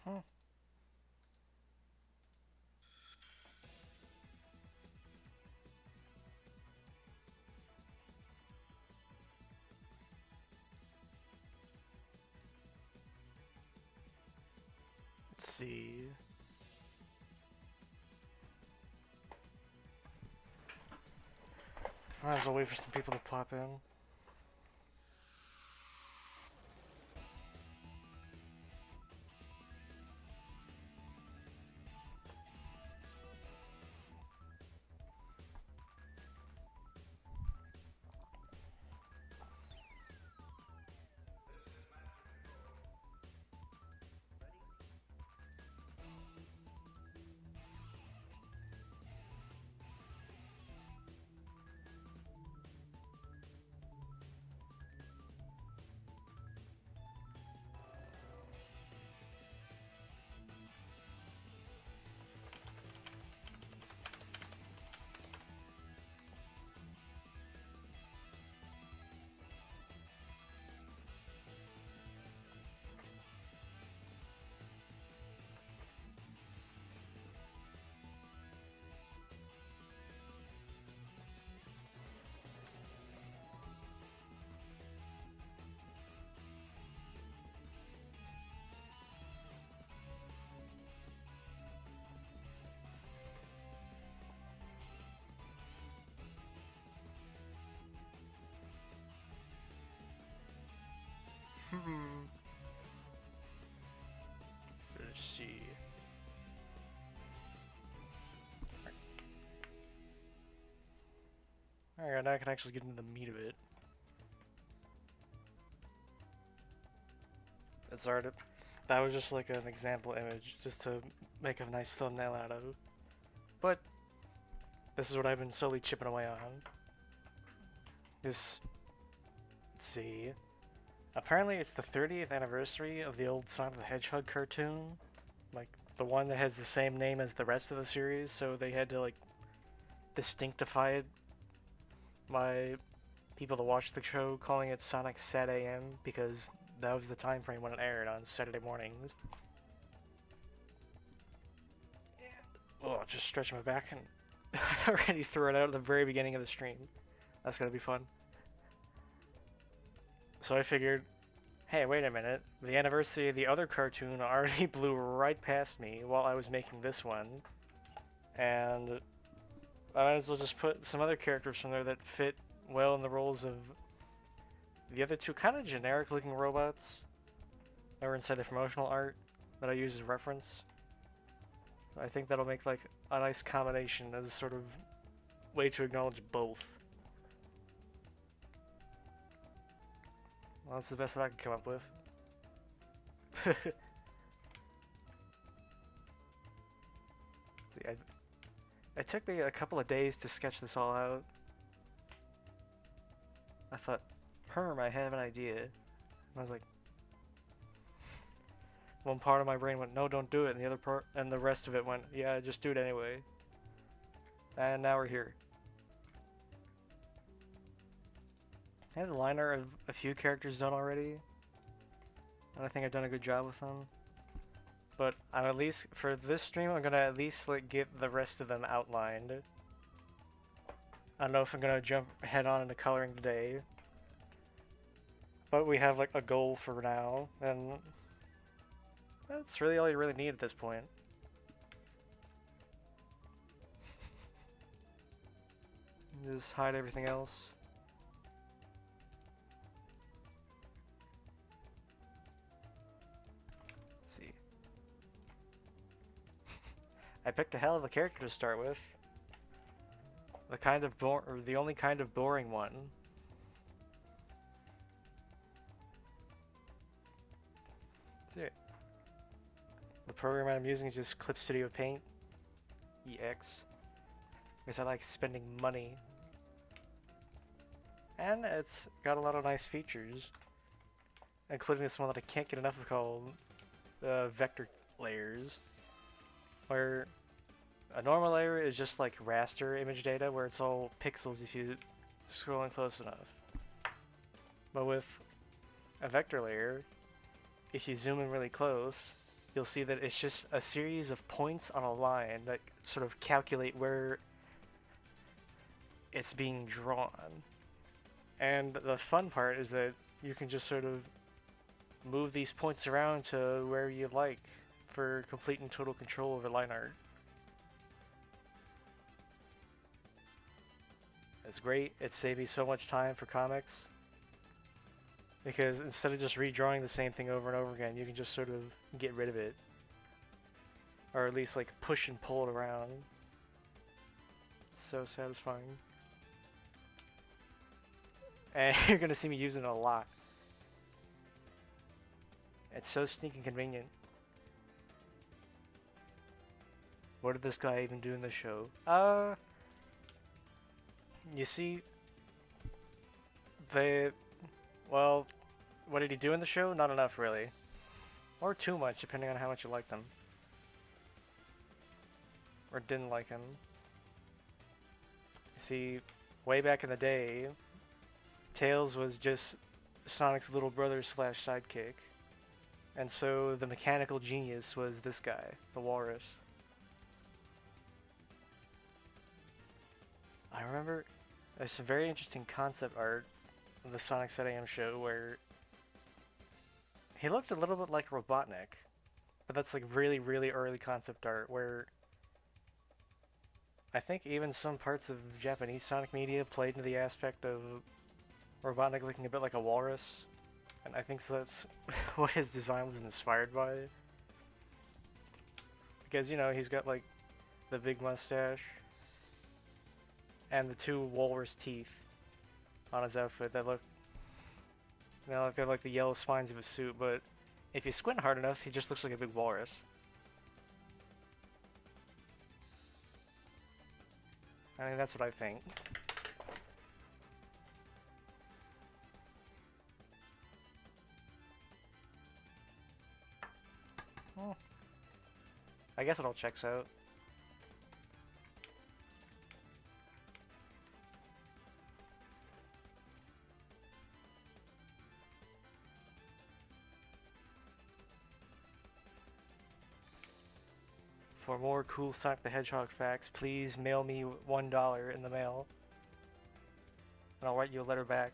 Hmm. Let's see. Might as well wait for some people to pop in. Hmm. Let's see. Alright, now I can actually get into the meat of it. That's already. That was just like an example image, just to make a nice thumbnail out of. But this is what I've been slowly chipping away on. This. Let's see. Apparently, it's the 30th anniversary of the old Sonic the Hedgehog cartoon, like the one that has the same name as the rest of the series. So they had to like distinctify it by people that watch the show calling it Sonic Sat AM because that was the time frame when it aired on Saturday mornings. Oh, just stretch my back and I already threw it out at the very beginning of the stream. That's gonna be fun. So I figured, hey, wait a minute. The anniversary of the other cartoon already blew right past me while I was making this one. And I might as well just put some other characters from there that fit well in the roles of the other two kind of generic looking robots that were inside the promotional art that I use as reference. I think that'll make like a nice combination as a sort of way to acknowledge both. Well, that's the best that I can come up with. See, it took me a couple of days to sketch this all out. I thought, I have an idea. And I was like, one part of my brain went, no, don't do it, and the other part, and the rest of it went, yeah, just do it anyway. And now we're here. I have the liner of a few characters done already, and I think I've done a good job with them. But I'm at least, for this stream, I'm gonna at least like get the rest of them outlined. I don't know if I'm gonna jump head on into coloring today, but we have like a goal for now, and that's really all you really need at this point. Just hide everything else. Let's see. I picked a hell of a character to start with. The only kind of boring one. Let's see. The program I'm using is just Clip Studio Paint EX. Because I like spending money. And it's got a lot of nice features. Including this one that I can't get enough of called vector layers. Where a normal layer is just like raster image data where it's all pixels if you scroll in close enough. But with a vector layer, if you zoom in really close, you'll see that it's just a series of points on a line that sort of calculate where it's being drawn. And the fun part is that you can just sort of move these points around to where you like for complete and total control over line art. It's great. It saved me so much time for comics. Because instead of just redrawing the same thing over and over again, you can just sort of get rid of it. Or at least like push and pull it around. So satisfying. And you're gonna see me using it a lot. It's so stinking convenient. What did this guy even do in the show? You see, well, what did he do in the show? Not enough, really. Or too much, depending on how much you liked him. Or didn't like him. You see, way back in the day, Tails was just Sonic's little brother slash sidekick. And so the mechanical genius was this guy, the Walrus. I remember there's some very interesting concept art in the Sonic 7am show where he looked a little bit like Robotnik, but that's like really, really early concept art where I think even some parts of Japanese Sonic media played into the aspect of Robotnik looking a bit like a walrus, and I think that's what his design was inspired by. Because, you know, he's got like the big mustache and the two walrus teeth on his outfit that look, you know, like they're like the yellow spines of his suit, but if you squint hard enough, he just looks like a big walrus. I mean, that's what I think. Well, I guess it all checks out. For more cool Sonic the Hedgehog facts, please mail me $1 in the mail, and I'll write you a letter back.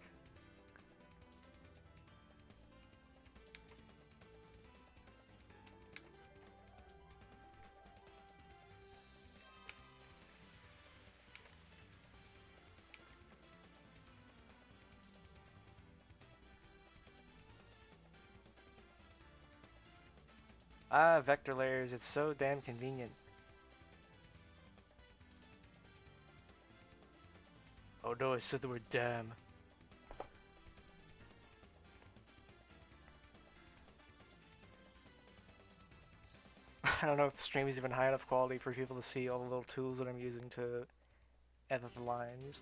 Ah, vector layers, it's so damn convenient. Oh no, I said the word damn. I don't know if the stream is even high enough quality for people to see all the little tools that I'm using to edit the lines.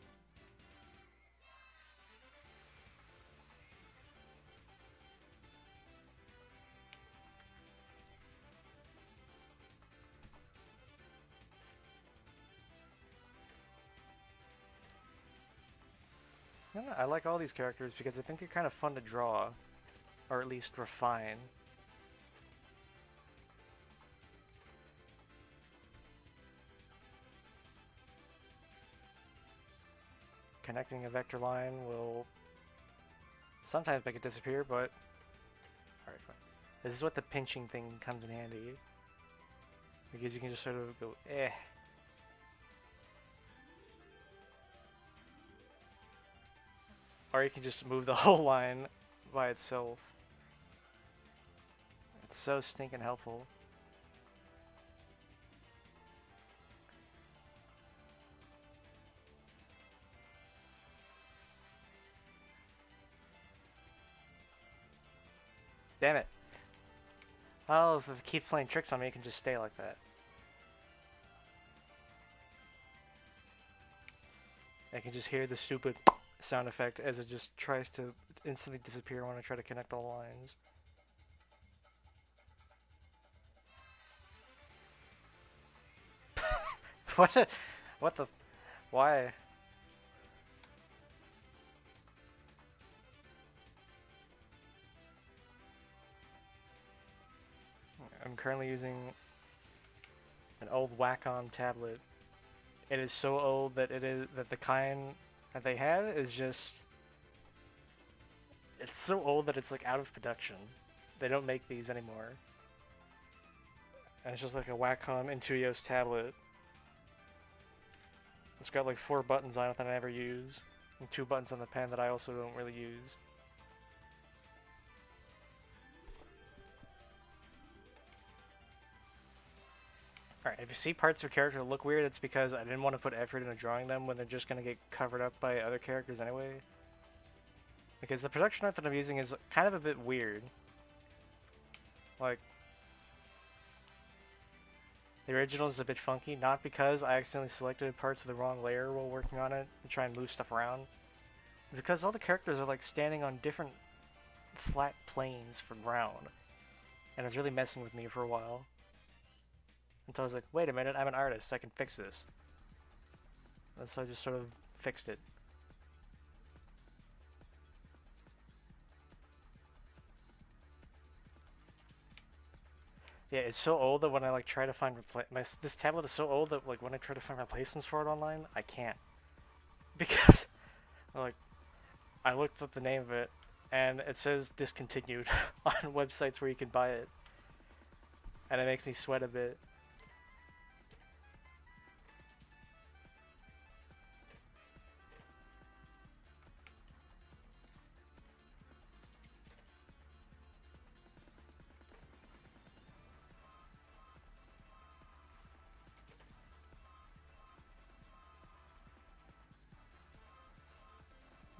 Yeah, I like all these characters because I think they're kind of fun to draw, or at least refine. Connecting a vector line will sometimes make it disappear, but alright, fine. This is what the pinching thing comes in handy, because you can just sort of go, eh. Or you can just move the whole line by itself. It's so stinking helpful. Damn it. Well, if it keeps playing tricks on me, it can just stay like that. I can just hear the stupid sound effect as it just tries to instantly disappear when I try to connect all lines. What the, why? I'm currently using an old Wacom tablet. It is so old that the kind that they have is just, it's so old that it's like out of production. They don't make these anymore. And it's just like a Wacom Intuios tablet. It's got like 4 buttons on it that I never use, and 2 buttons on the pen that I also don't really use. Alright, if you see parts of a character that look weird, it's because I didn't want to put effort into drawing them when they're just going to get covered up by other characters anyway. Because the production art that I'm using is kind of a bit weird. Like, the original is a bit funky, not because I accidentally selected parts of the wrong layer while working on it to try and move stuff around. Because all the characters are like standing on different flat planes for ground. And it's really messing with me for a while. Until I was like, wait a minute, I'm an artist, I can fix this. And so I just sort of fixed it. Yeah, it's so old that when I like try to find this tablet is so old that like when I try to find replacements for it online, I can't. Because like I looked up the name of it and it says discontinued on websites where you can buy it. And it makes me sweat a bit.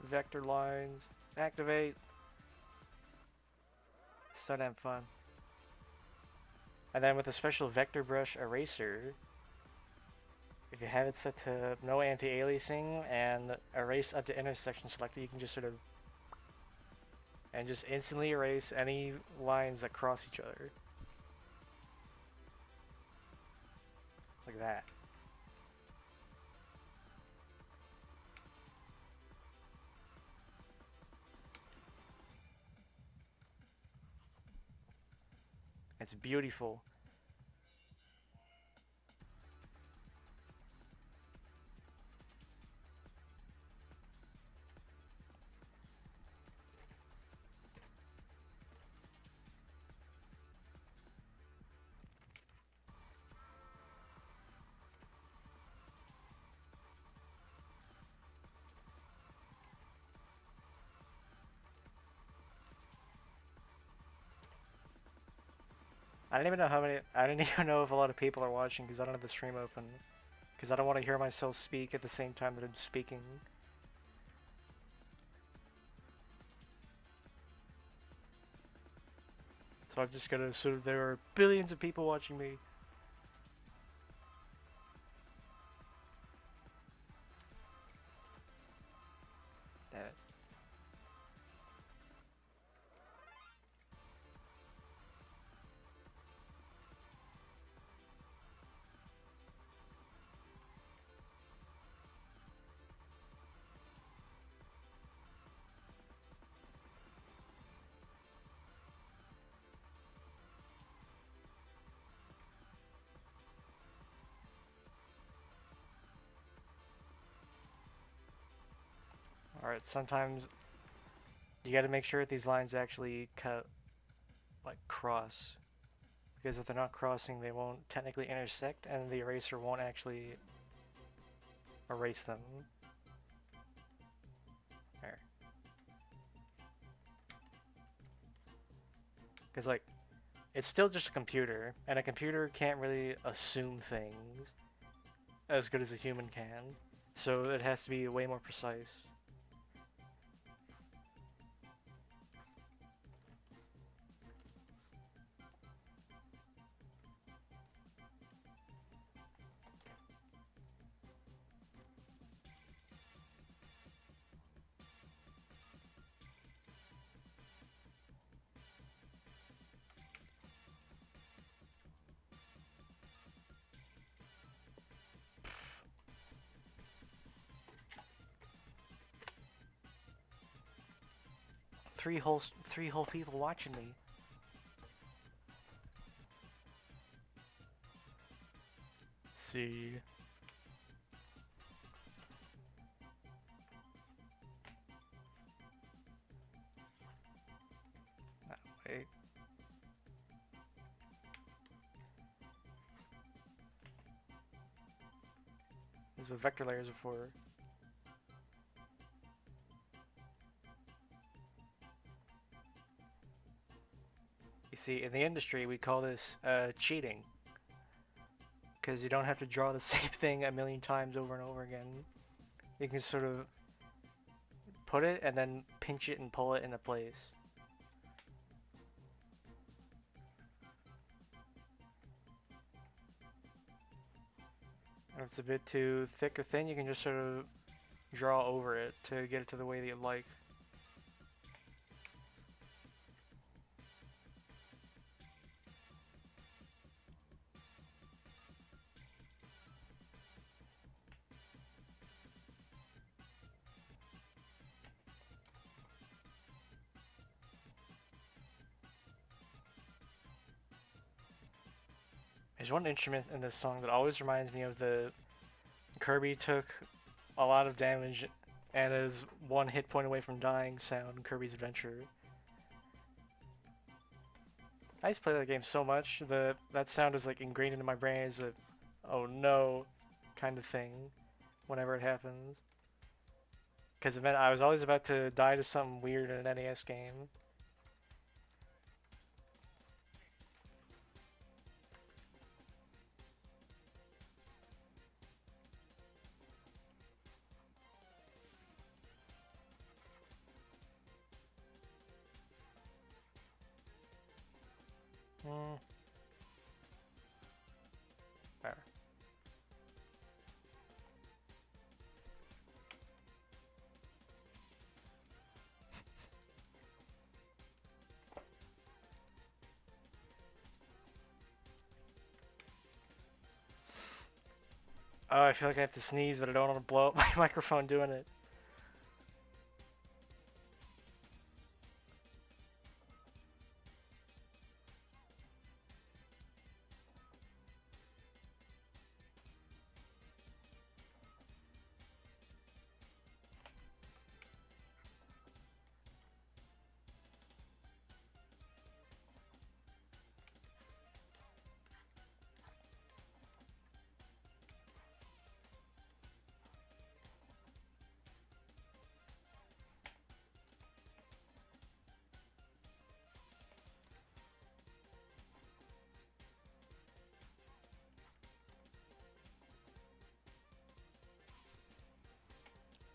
Vector lines, activate. So damn fun. And then with a special vector brush eraser, if you have it set to no anti-aliasing and erase up to intersection selector, you can just sort of and just instantly erase any lines that cross each other. Like that. It's beautiful. I don't even know how many. I don't even know if a lot of people are watching because I don't have the stream open. Because I don't want to hear myself speak at the same time that I'm speaking. So I'm just gonna assume there are billions of people watching me. Damn it. Alright, sometimes you gotta make sure that these lines actually cut, like, cross. Because if they're not crossing, they won't technically intersect, and the eraser won't actually erase them. There. Because, like, it's still just a computer, and a computer can't really assume things as good as a human can. So it has to be way more precise. Three whole people watching me. see. No, wait. This is what vector layers are for. You see, in the industry, we call this cheating. Because you don't have to draw the same thing a million times over and over again. You can sort of put it and then pinch it and pull it into place. If it's a bit too thick or thin, you can just sort of draw over it to get it to the way that you like. There's one instrument in this song that always reminds me of the Kirby took a lot of damage and is one hit point away from dying sound in Kirby's Adventure. I used to play that game so much that sound is like ingrained into my brain as a oh no kind of thing whenever it happens. Because it meant I was always about to die to something weird in an NES game. There. Oh, I feel like I have to sneeze, but I don't want to blow up my microphone doing it.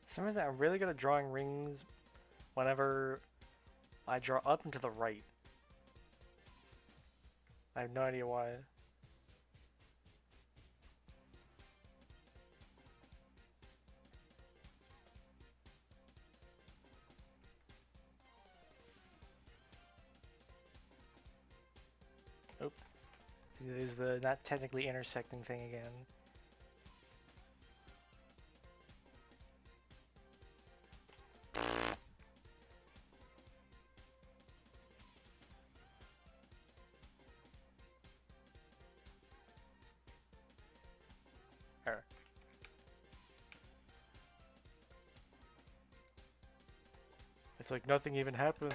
For some reason, I'm really good at drawing rings whenever I draw up and to the right. I have no idea why. Oh. There's the not technically intersecting thing again. There. It's like nothing even happened.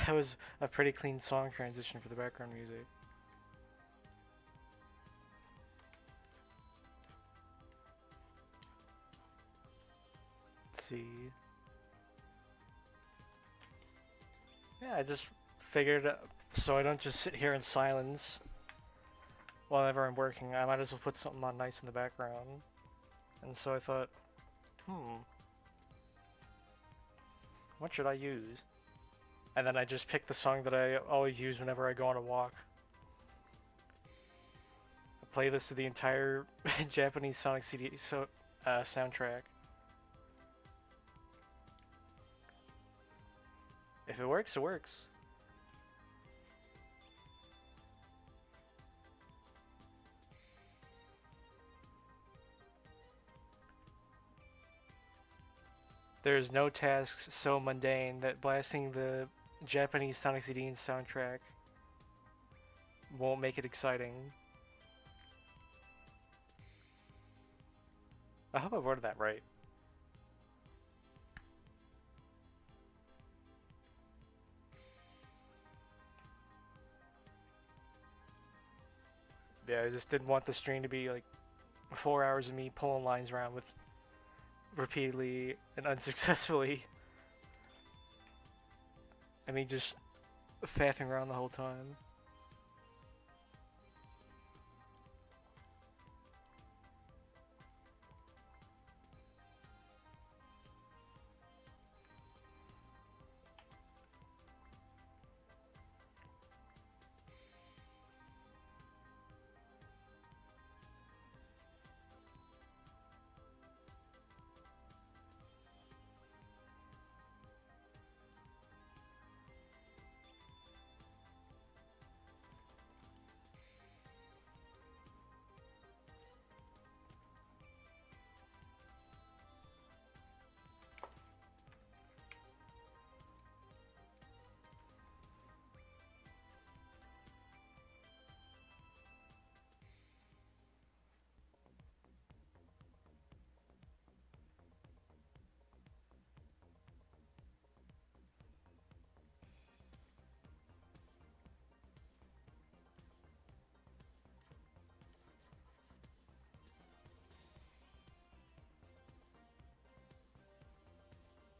That was a pretty clean song transition for the background music. see. Yeah, I just figured so I don't just sit here in silence whenever I'm working, I might as well put something on nice in the background. And so I thought, what should I use? And then I just picked the song that I always use whenever I go on a walk. A playlist of the entire Japanese Sonic CD soundtrack. If it works, it works. There's no task so mundane that blasting the Japanese Sonic CD soundtrack won't make it exciting. I hope I worded that right. Yeah, I just didn't want the stream to be like 4 hours of me pulling lines around with repeatedly and unsuccessfully. I mean, just faffing around the whole time.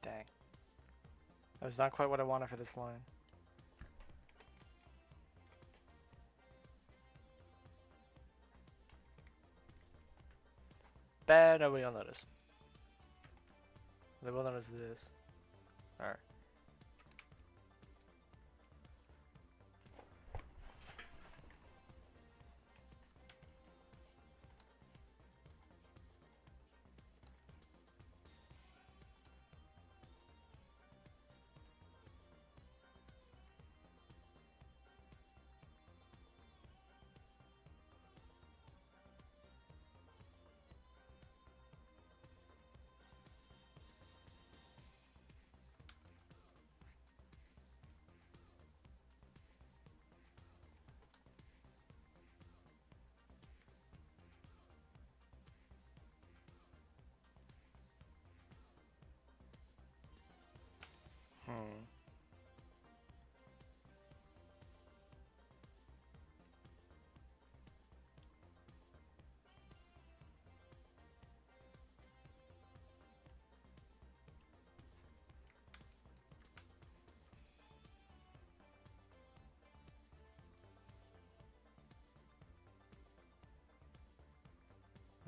Dang. That was not quite what I wanted for this line. Bad, nobody will notice. They will notice this. Alright.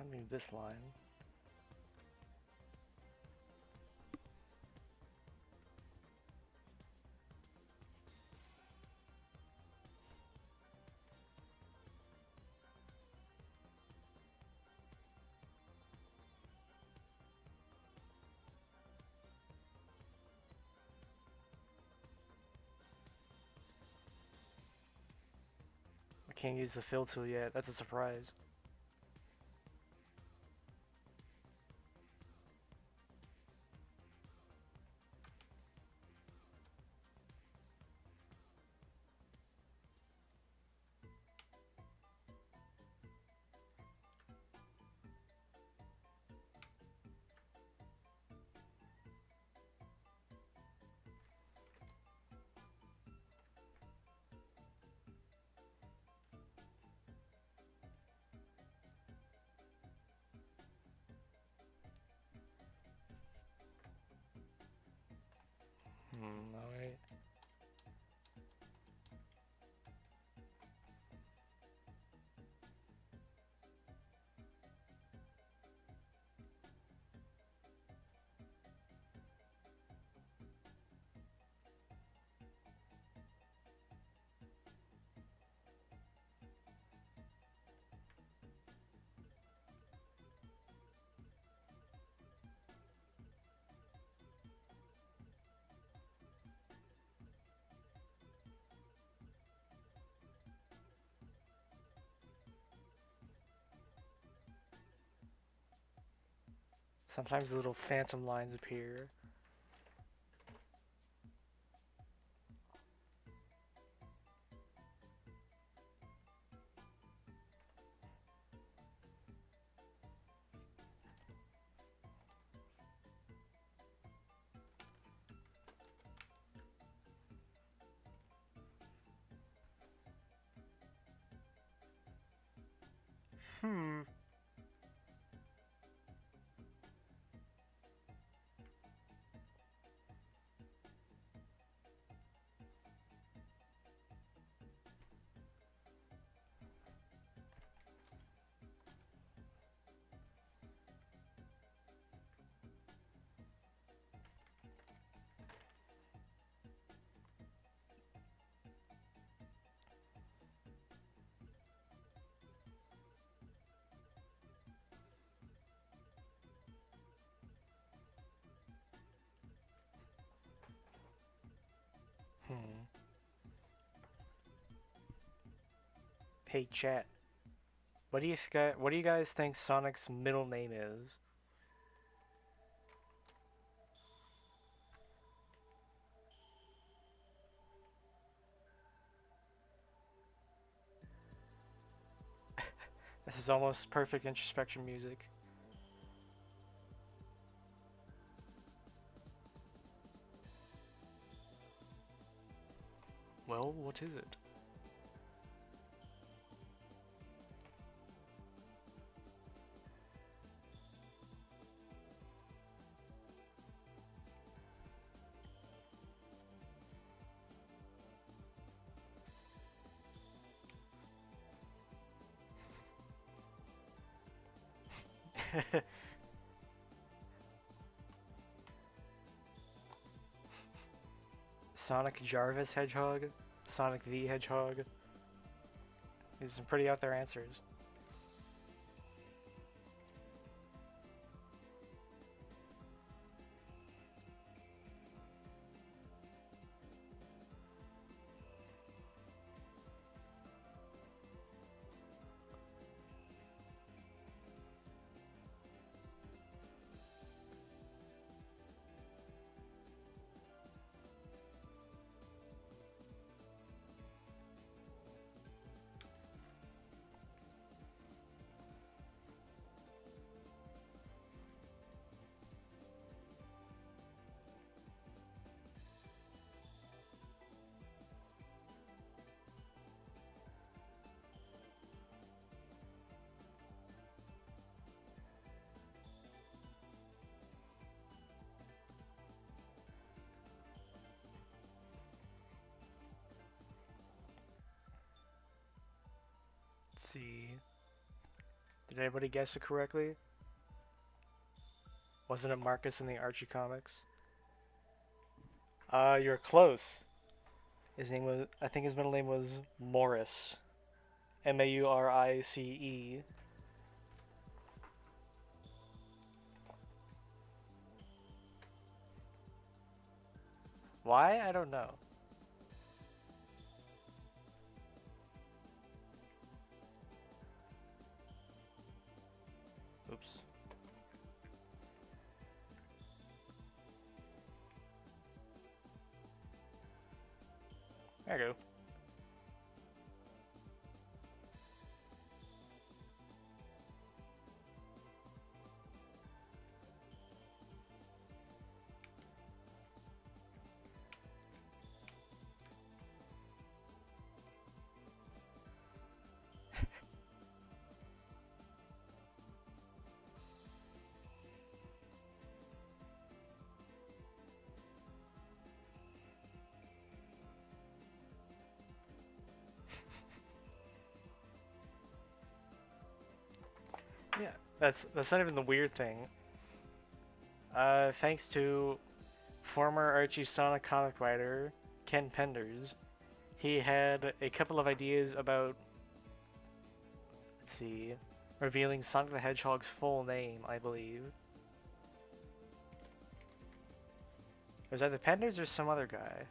I need this line. I can't use the fill tool yet. That's a surprise. Sometimes little phantom lines appear. Hmm. Hmm. Hey chat. What do you guys think Sonic's middle name is? This is almost perfect introspection music. Well, what is it? Sonic Jarvis Hedgehog? Sonic the Hedgehog? These are some pretty out there answers. Let's see. Did anybody guess it correctly? Wasn't it Marcus in the Archie comics? You're close. His name was, I think his middle name was Morris. Maurice. Why? I don't know. Oops. There you go. Yeah, that's not even the weird thing. Thanks to former Archie Sonic comic writer Ken Penders, he had a couple of ideas about, let's see, revealing Sonic the Hedgehog's full name, I believe. It was either Penders or some other guy.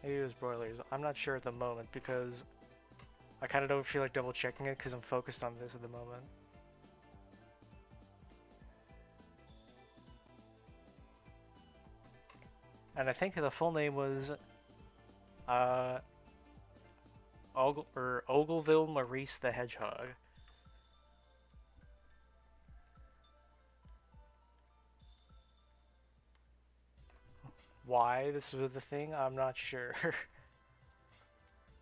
Maybe it was Broilers. I'm not sure at the moment because I kind of don't feel like double checking it because I'm focused on this at the moment. And I think the full name was uh, Ogleville Maurice the Hedgehog. Why this was the thing, I'm not sure.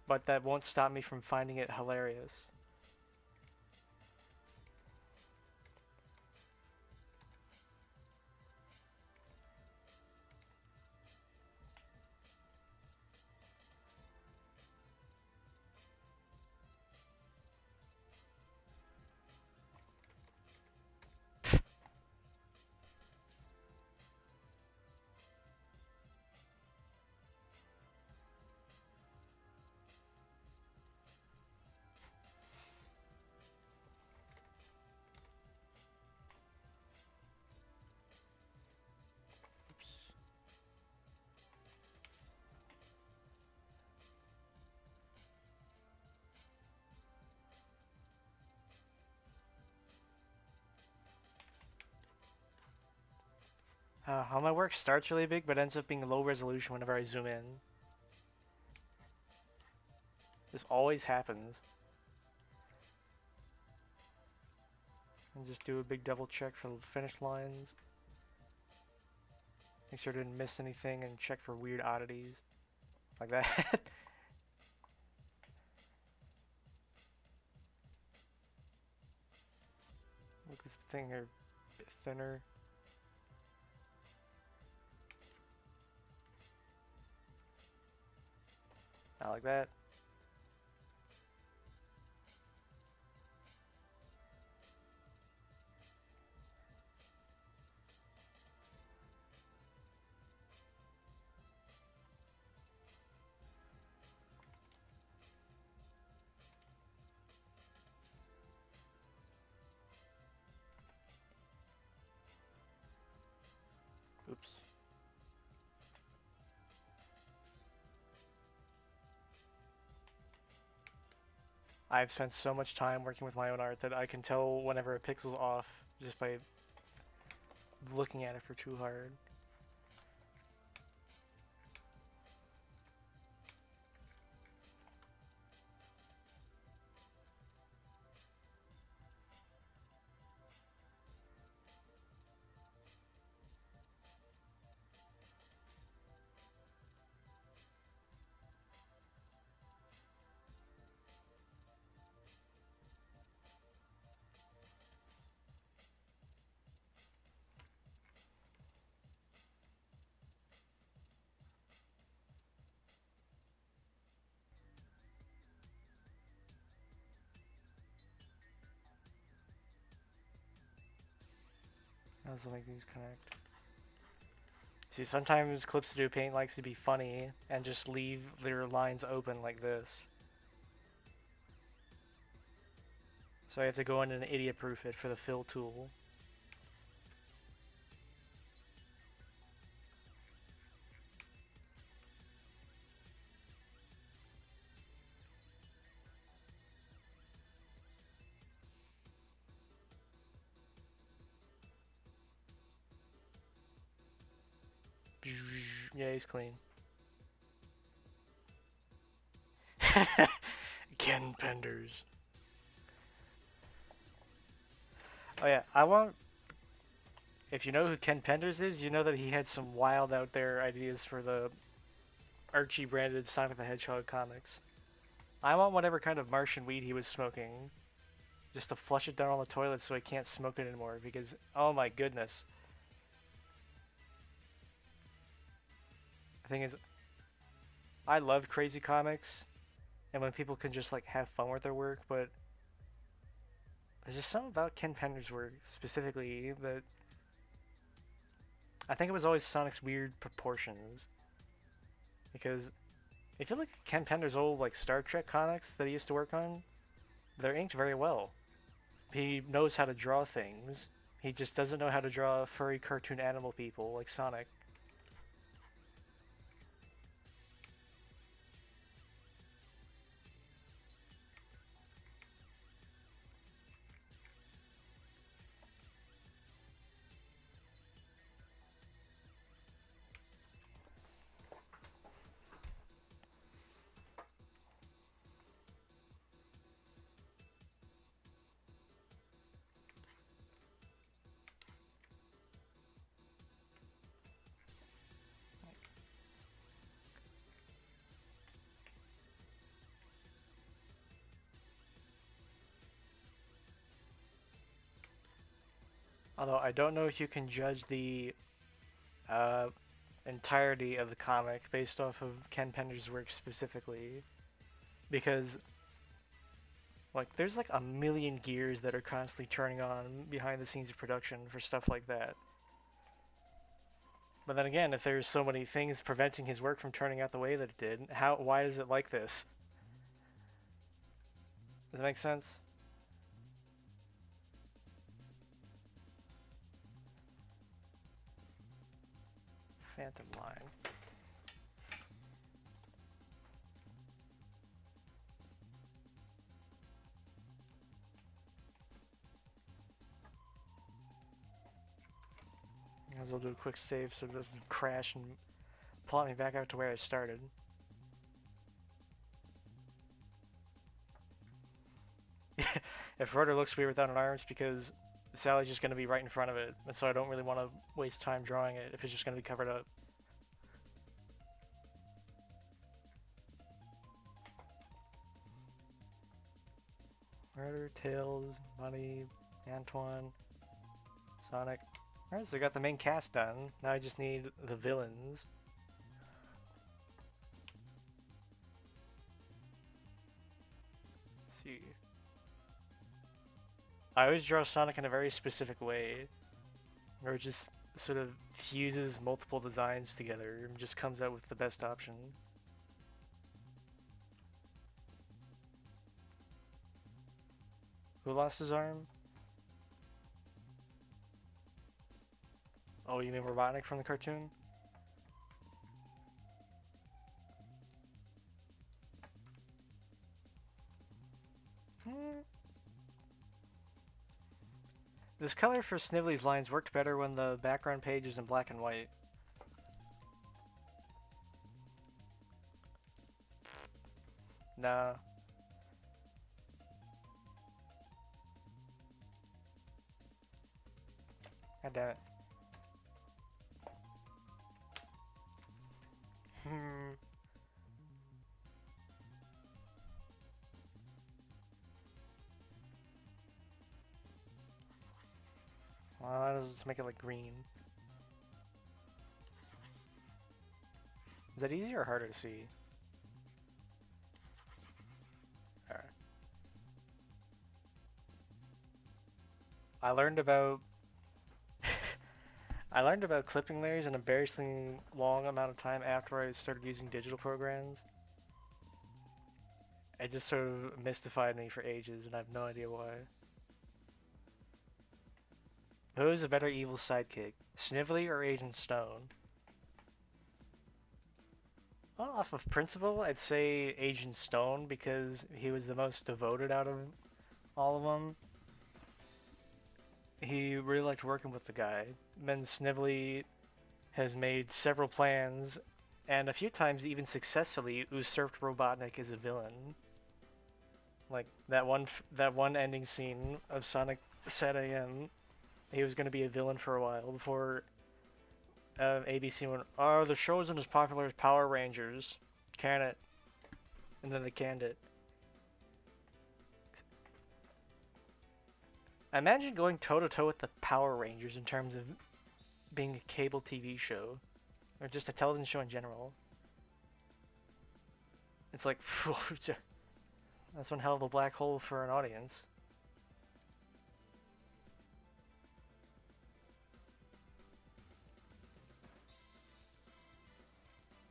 But that won't stop me from finding it hilarious. How my work starts really big, but ends up being low resolution whenever I zoom in. This always happens. And just do a big double check for the finish lines. Make sure I didn't miss anything and check for weird oddities. Like that. Make this thing here a bit thinner. Not like that. Oops. I've spent so much time working with my own art that I can tell whenever a pixel's off just by looking at it for too hard. I also like these connect. See, sometimes Clips to Do Paint likes to be funny and just leave their lines open like this. So I have to go in and idiot-proof it for the fill tool. Yeah, he's clean. Ken Penders. Oh yeah, I want... If you know who Ken Penders is, you know that he had some wild out there ideas for the Archie branded Sonic the Hedgehog comics. I want whatever kind of Martian weed he was smoking, just to flush it down all the toilets so I can't smoke it anymore, because, oh my goodness. The thing is, I love crazy comics, and when people can just like have fun with their work, but there's just something about Ken Penders' work specifically that I think it was always Sonic's weird proportions. Because if you look at Ken Penders' old like Star Trek comics that he used to work on, they're inked very well. He knows how to draw things. He just doesn't know how to draw furry cartoon animal people like Sonic. Although I don't know if you can judge the uh, entirety of the comic based off of Ken Pender's work specifically, because like there's like a million gears that are constantly turning on behind the scenes of production for stuff like that. But then again, if there's so many things preventing his work from turning out the way that it did, why is it like this? Does that make sense? Phantom Line. Might as well do a quick save so it doesn't crash and plot me back out to where I started. If Rudder looks weird without an arm, it's because Sally's just going to be right in front of it, and so I don't really want to waste time drawing it if it's just going to be covered up. Rudder, Tails, Bunny, Antoine, Sonic. Alright, so I got the main cast done. Now I just need the villains. Let's see. I always draw Sonic in a very specific way, where it just sort of fuses multiple designs together and just comes out with the best option. Who lost his arm? Oh, you mean Robotnik from the cartoon? This color for Snively's lines worked better when the background page is in black and white. Nah. God damn it. Well, let's make it like green. Is that easier or harder to see? Alright. I learned about I learned about clipping layers an embarrassingly long amount of time after I started using digital programs. It just sort of mystified me for ages, and I have no idea why. Who is a better evil sidekick, Snively or Agent Stone? Well, off of principle, I'd say Agent Stone because he was the most devoted out of all of them. He really liked working with the guy. Ben Snively has made several plans, and a few times even successfully usurped Robotnik as a villain. Like that one ending scene of Sonic Set AM, he was going to be a villain for a while before ABC went, "Oh, the show isn't as popular as Power Rangers. Can it?" And then they canned it. I imagine going toe-to-toe with the Power Rangers in terms of being a cable TV show, or just a television show in general. It's like, that's one hell of a black hole for an audience.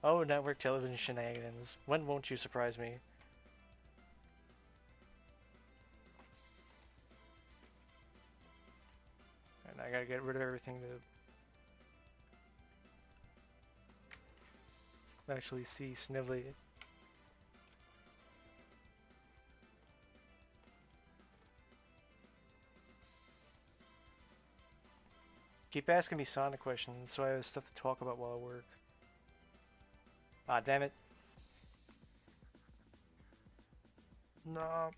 Oh, network television shenanigans. When won't you surprise me? And I gotta get rid of everything to actually see Snively. Keep asking me Sonic questions so I have stuff to talk about while I work. Ah, damn it. No.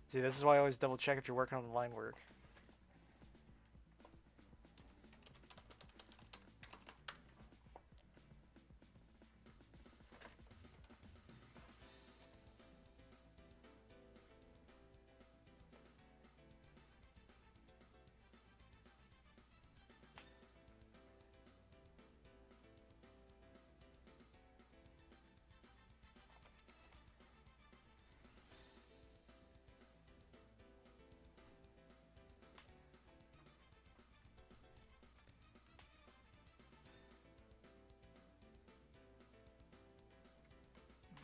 See, this is why I always double check if you're working on the line work.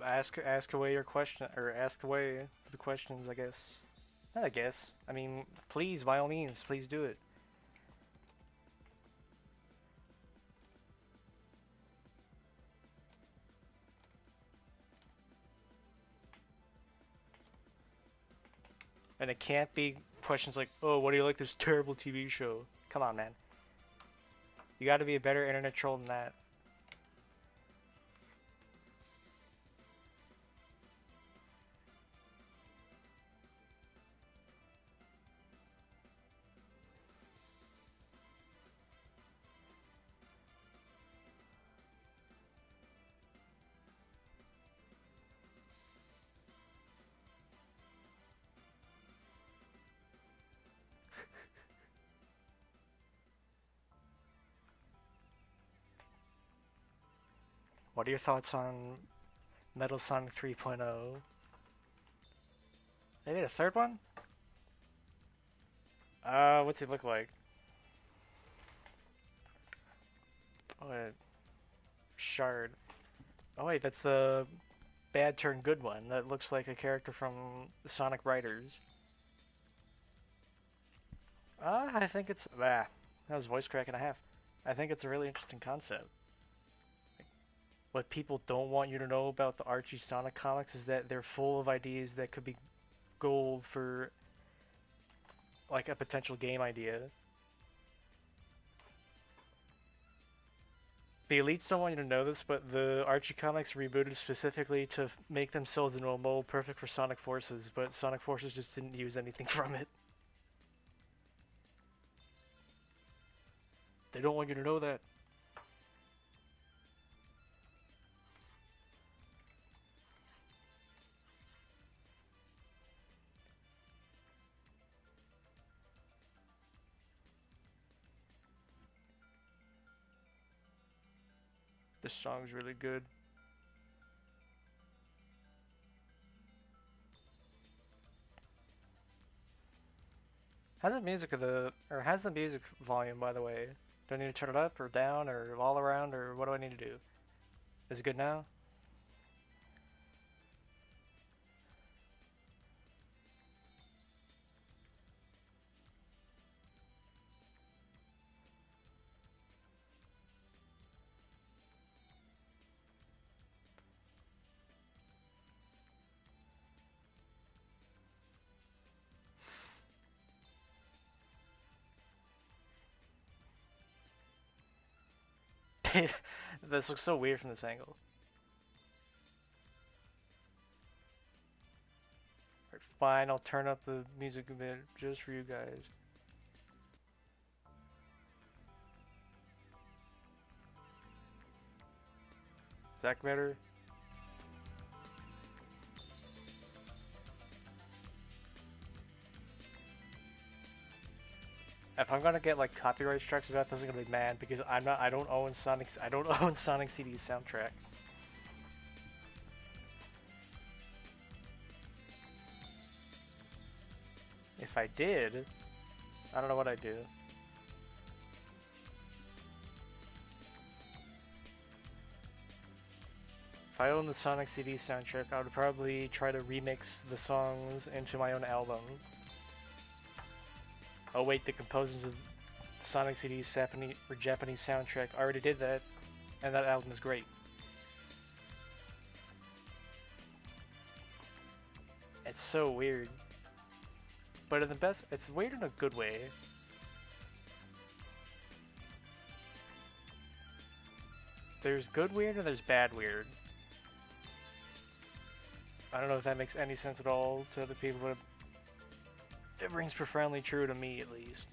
ask away your question, or ask away the questions, I guess. Not I guess. I mean, please, by all means, please do it. And it can't be questions like, oh, what do you like this terrible TV show? Come on, man. You gotta be a better internet troll than that. What are your thoughts on Metal Sonic 3.0? They made a third one? What's he look like? Oh, Shard. Oh wait, that's the bad turn good one. That looks like a character from the Sonic Riders. I think it's... that was voice crack and a half. I think it's a really interesting concept. What people don't want you to know about the Archie Sonic comics is that they're full of ideas that could be gold for like a potential game idea. The elites don't want you to know this, but the Archie comics rebooted specifically to make themselves into a mold perfect for Sonic Forces, but Sonic Forces just didn't use anything from it. They don't want you to know that. This song's really good. How's the music how's the music volume, by the way? Do I need to turn it up or down or all around, or what do I need to do? Is it good now? This looks so weird from this angle. Alright, fine, I'll turn up the music a bit just for you guys. Is that better? If I'm gonna get like copyright strikes about this, I'm gonna be mad because I don't own Sonic CD's soundtrack. If I did, I don't know what I'd do. If I owned the Sonic CD soundtrack, I would probably try to remix the songs into my own album. Oh wait, the composers of Sonic CD's Japanese soundtrack already did that, and that album is great. It's so weird. But in the best, it's weird in a good way. There's good weird and there's bad weird. I don't know if that makes any sense at all to other people, but it rings profoundly true to me, at least.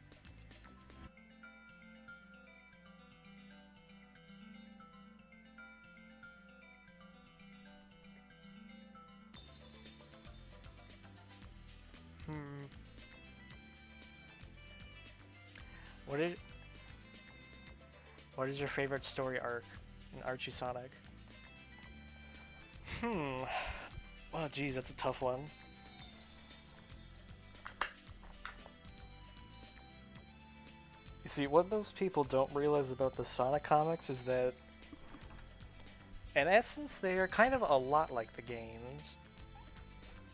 What is your favorite story arc in Archie Sonic? Oh, geez, that's a tough one. You see, what most people don't realize about the Sonic comics is that In essence, they are kind of a lot like the games.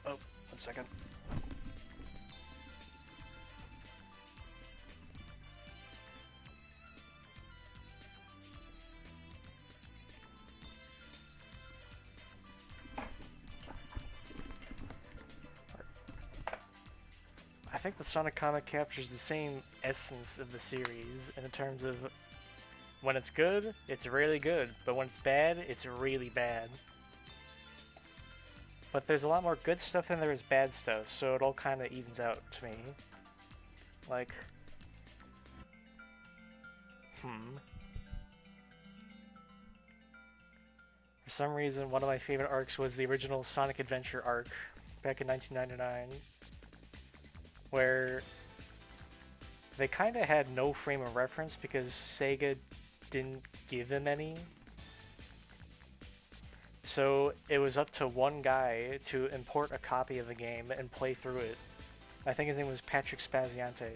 Oh, 1 second. I think the Sonic comic captures the same essence of the series in terms of when it's good, it's really good, but when it's bad, it's really bad. But there's a lot more good stuff than there is bad stuff, so it all kind of evens out to me. Like, For some reason, one of my favorite arcs was the original Sonic Adventure arc back in 1999, where they kind of had no frame of reference because Sega didn't give them any. So it was up to one guy to import a copy of the game and play through it. I think his name was Patrick Spaziante.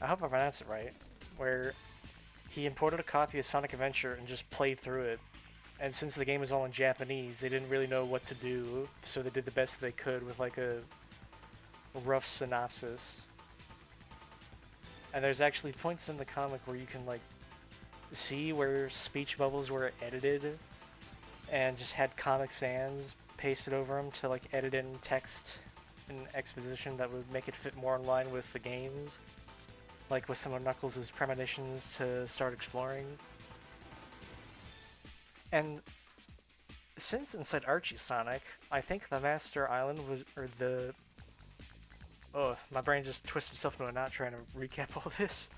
I hope I pronounced it right. Where he imported a copy of Sonic Adventure and just played through it. And since the game was all in Japanese, they didn't really know what to do, so they did the best they could with like a rough synopsis. And there's actually points in the comic where you can like see where speech bubbles were edited and just had Comic Sans pasted over them to like edit in text and exposition that would make it fit more in line with the games, like with some of Knuckles' premonitions to start exploring. And since inside Archie Sonic, I think the Master Island was, or the... Oh, my brain just twisted itself into a knot trying to recap all this.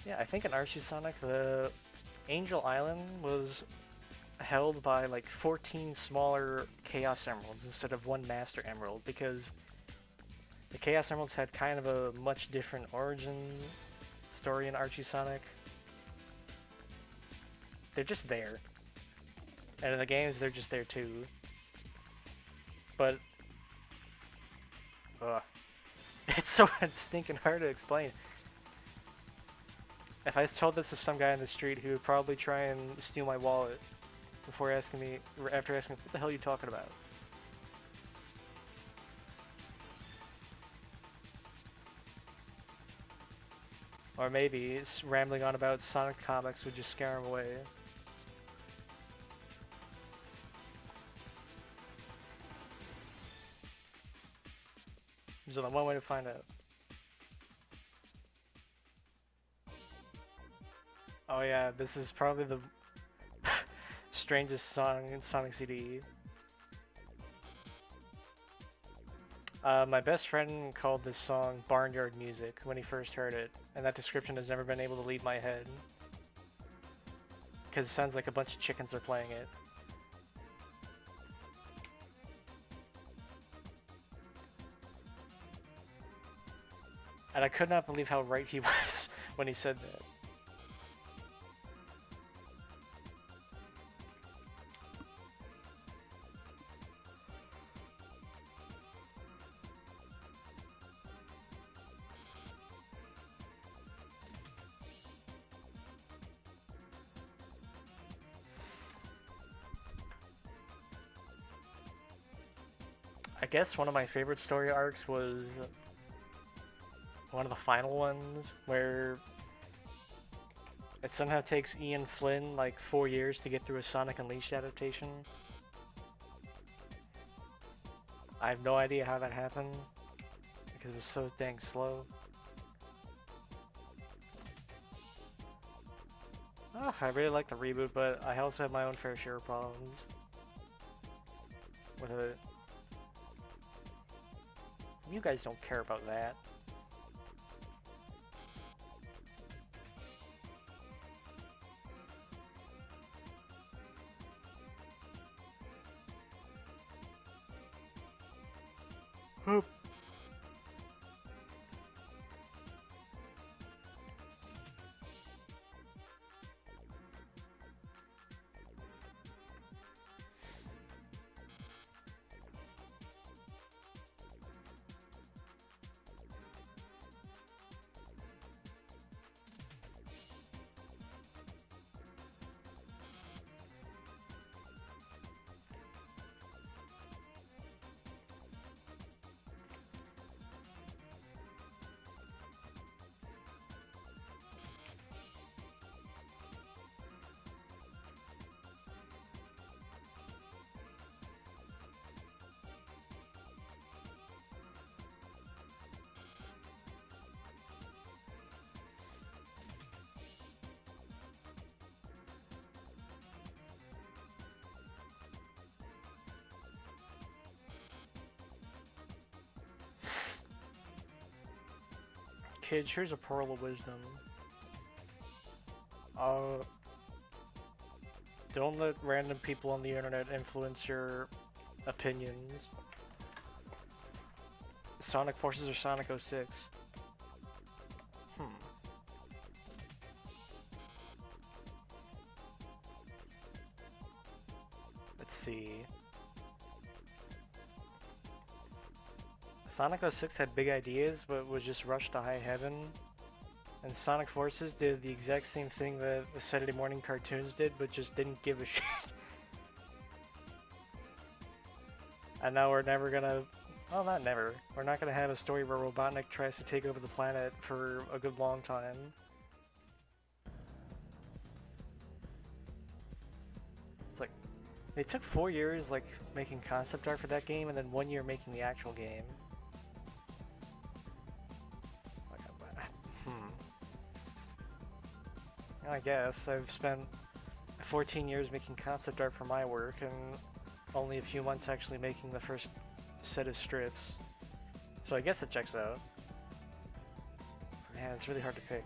Yeah, I think in Archie Sonic, the Angel Island was held by like 14 smaller Chaos Emeralds instead of one Master Emerald, because the Chaos Emeralds had kind of a much different origin story in Archie Sonic. They're just there. And in the games, they're just there too. But... it's so stinking hard to explain. If I told this to some guy on the street, he would probably try and steal my wallet before asking me, after asking me, what the hell are you talking about? Or maybe rambling on about Sonic comics would just scare him away. There's only one way to find out. Oh yeah, this is probably the strangest song in Sonic CD. My best friend called this song barnyard music when he first heard it, and that description has never been able to leave my head. Because it sounds like a bunch of chickens are playing it. And I could not believe how right he was when he said that. I guess one of my favorite story arcs was one of the final ones, where it somehow takes Ian Flynn like 4 years to get through a Sonic Unleashed adaptation. I have no idea how that happened, because it was so dang slow. Oh, I really like the reboot, but I also have my own fair share of problems with it. You guys don't care about that. Hoop. Kids, here's a pearl of wisdom. Uh, don't let random people on the internet influence your opinions. Sonic Forces or Sonic 06? Let's see. Sonic 06 had big ideas, but was just rushed to high heaven. And Sonic Forces did the exact same thing that the Saturday morning cartoons did, but just didn't give a shit. And now we're never gonna... Well, not never. We're not gonna have a story where Robotnik tries to take over the planet for a good long time. It's like... They took 4 years, like, making concept art for that game, and then 1 year making the actual game. I guess. I've spent 14 years making concept art for my work, and only a few months actually making the first set of strips. So I guess it checks out. Man, it's really hard to pick.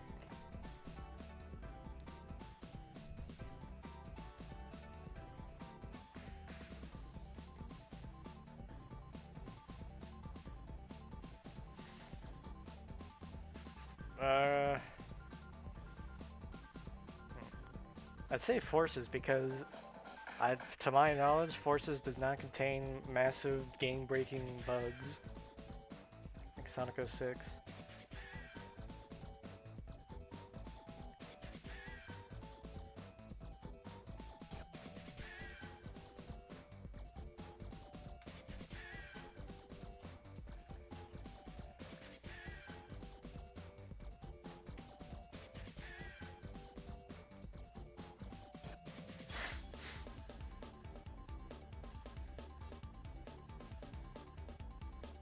I'd say Forces because, to my knowledge, Forces does not contain massive game-breaking bugs like Sonic 06.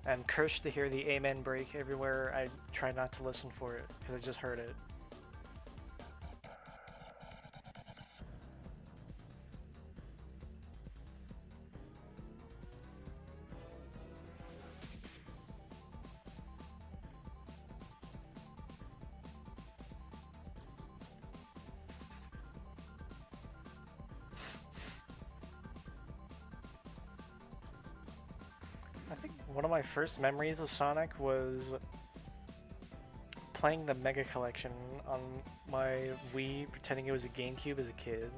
I'm cursed to hear the amen break everywhere. I try not to listen for it, because I just heard it. One of my first memories of Sonic was playing the Mega Collection on my Wii, pretending it was a GameCube as a kid.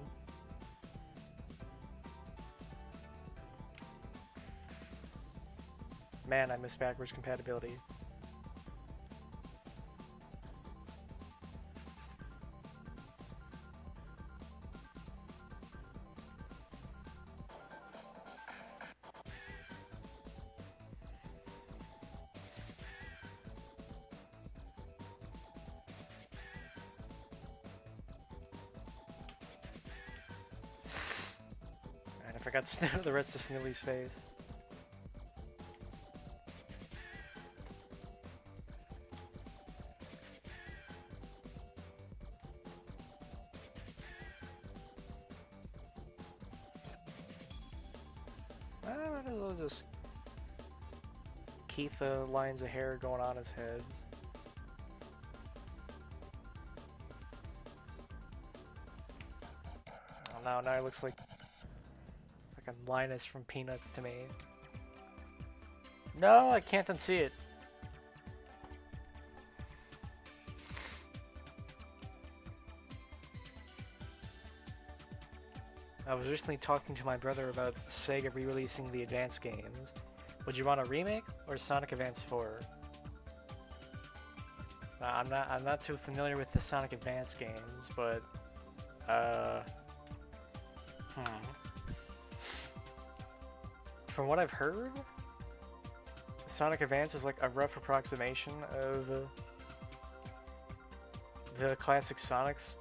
Man, I miss backwards compatibility. I forgot the rest of Snilly's face. Might as well just keep the lines of hair going on his head. Oh, now it looks like a Linus from Peanuts to me. No, I can't unsee it. I was recently talking to my brother about Sega re-releasing the Advance games. Would you want a remake or Sonic Advance 4? I'm not too familiar with the Sonic Advance games, but from what I've heard, Sonic Advance is like a rough approximation of the classic Sonic's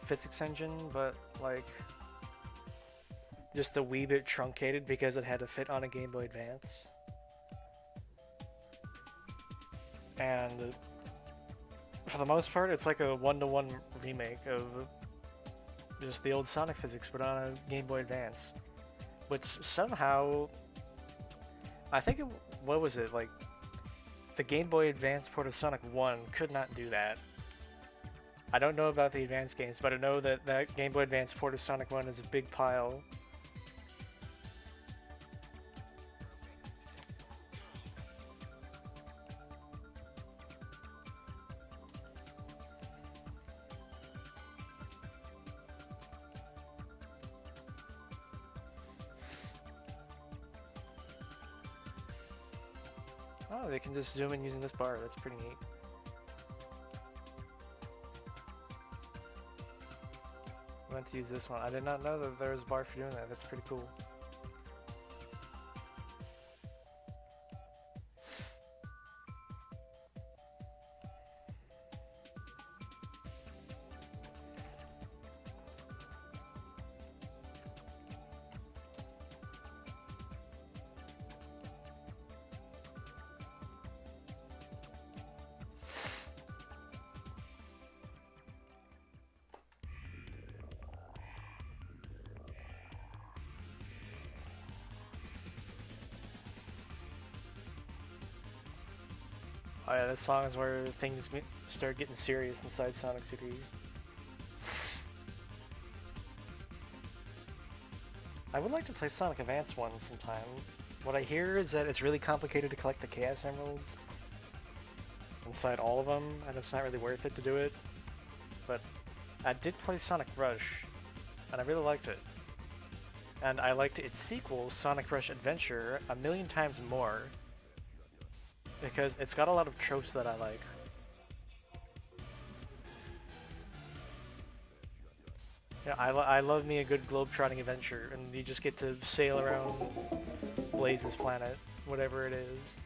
physics engine, but like just a wee bit truncated because it had to fit on a Game Boy Advance. And for the most part, it's like a one-to-one remake of just the old Sonic physics, but on a Game Boy Advance. Which somehow, I think what was it, like the Game Boy Advance port of Sonic 1 could not do that. I don't know about the Advance games, but I know that that Game Boy Advance port of Sonic 1 is a big pile. Oh, they can just zoom in using this bar. That's pretty neat. I meant to use this one. I did not know that there was a bar for doing that. That's pretty cool. Oh yeah, this song is where things start getting serious inside Sonic CD. I would like to play Sonic Advance 1 sometime. What I hear is that it's really complicated to collect the Chaos Emeralds inside all of them, and it's not really worth it to do it. But I did play Sonic Rush, and I really liked it. And I liked its sequel, Sonic Rush Adventure, a million times more. Because it's got a lot of tropes that I like. Yeah, I love me a good globe-trotting adventure, and you just get to sail around Blaze's planet, whatever it is.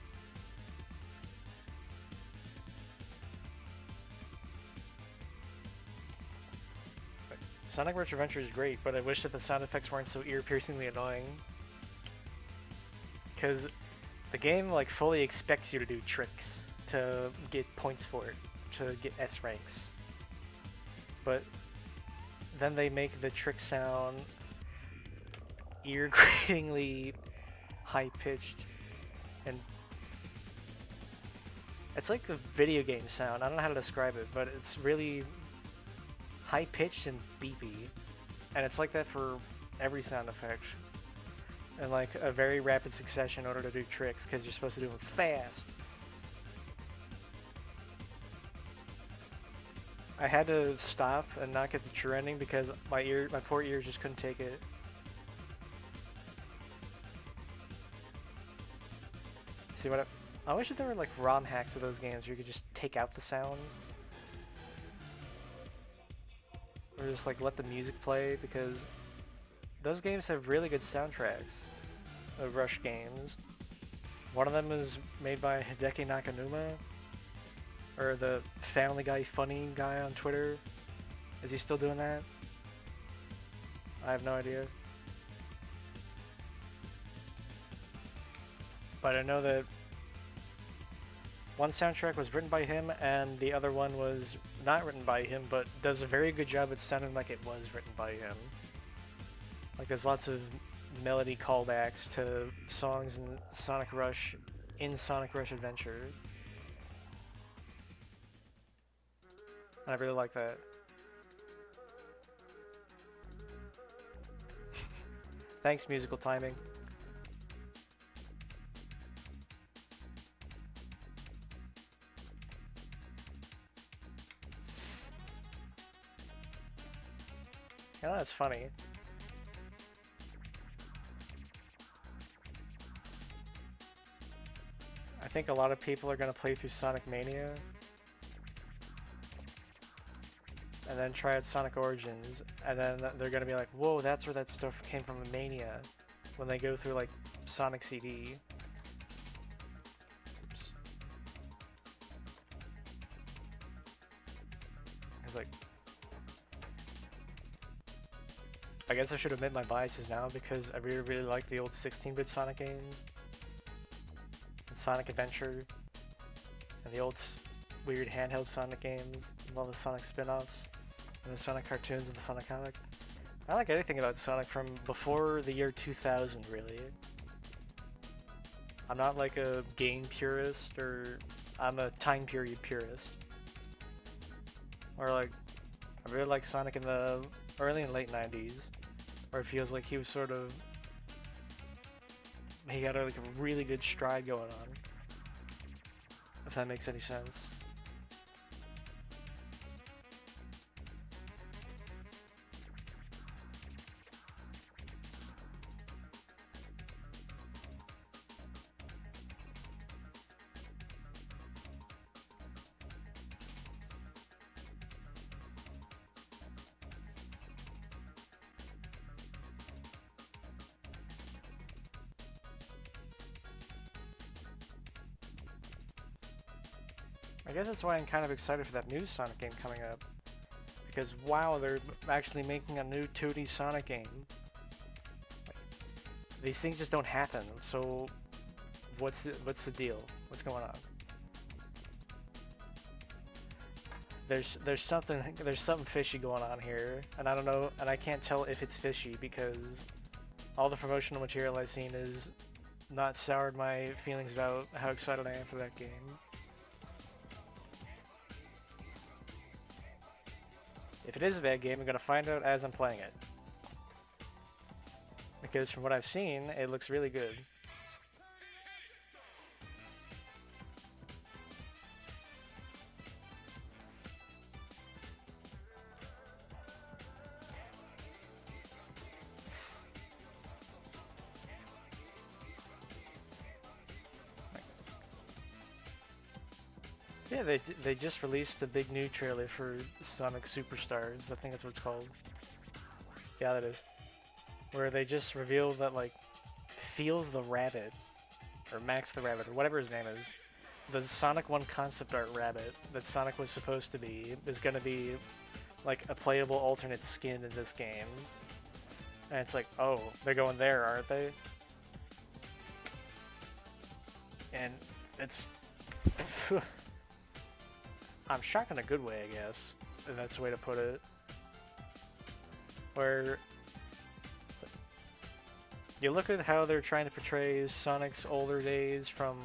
Sonic Rush Adventure is great, but I wish that the sound effects weren't so ear-piercingly annoying. Because the game like fully expects you to do tricks to get points for it, to get S ranks. But then they make the trick sound ear-gratingly high-pitched, and it's like a video game sound. I don't know how to describe it, but it's really high-pitched and beepy, and it's like that for every sound effect. In like a very rapid succession in order to do tricks, because you're supposed to do them fast. I had to stop and not get the true ending because my poor ears just couldn't take it. See what I wish that there were like ROM hacks of those games where you could just take out the sounds. Or just like let the music play, because those games have really good soundtracks. The Rush games. One of them is made by Hideki Nakanuma, or the Family Guy funny guy on Twitter. Is he still doing that? I have no idea. But I know that one soundtrack was written by him and the other one was not written by him, but does a very good job at sounding like it was written by him. Like there's lots of melody callbacks to songs in Sonic Rush Adventure. And I really like that. Thanks, musical timing. Yeah, that's funny. I think a lot of people are going to play through Sonic Mania and then try out Sonic Origins, and then they're going to be like, whoa, that's where that stuff came from in Mania, when they go through like Sonic CD. Oops. It's like, I guess I should admit my biases now, because I really like the old 16-bit Sonic games. Sonic Adventure, and the old weird handheld Sonic games, and all the Sonic spin-offs, and the Sonic cartoons and the Sonic comics. I like anything about Sonic from before the year 2000, really. I'm not like a game purist or I'm a time period purist. Or like, I really like Sonic in the early and late 90s, where it feels like he was sort of, he got like a really good stride going on, if that makes any sense. I guess that's why I'm kind of excited for that new Sonic game coming up. Because wow, they're actually making a new 2D Sonic game. Like, these things just don't happen, so what's the deal? What's going on? There's something fishy going on here, and I don't know, and I can't tell if it's fishy because all the promotional material I've seen is not soured my feelings about how excited I am for that game. If it is a bad game, I'm gonna find out as I'm playing it. Because from what I've seen, it looks really good. Yeah, they just released the big new trailer for Sonic Superstars. I think that's what it's called. Yeah, that is. Where they just revealed that, like, Feels the Rabbit, or Max the Rabbit, or whatever his name is, the Sonic 1 concept art rabbit that Sonic was supposed to be, is gonna be, like, a playable alternate skin in this game. And it's like, oh, they're going there, aren't they? And it's... I'm shocked in a good way, I guess, if that's the way to put it. Where you look at how they're trying to portray Sonic's older days from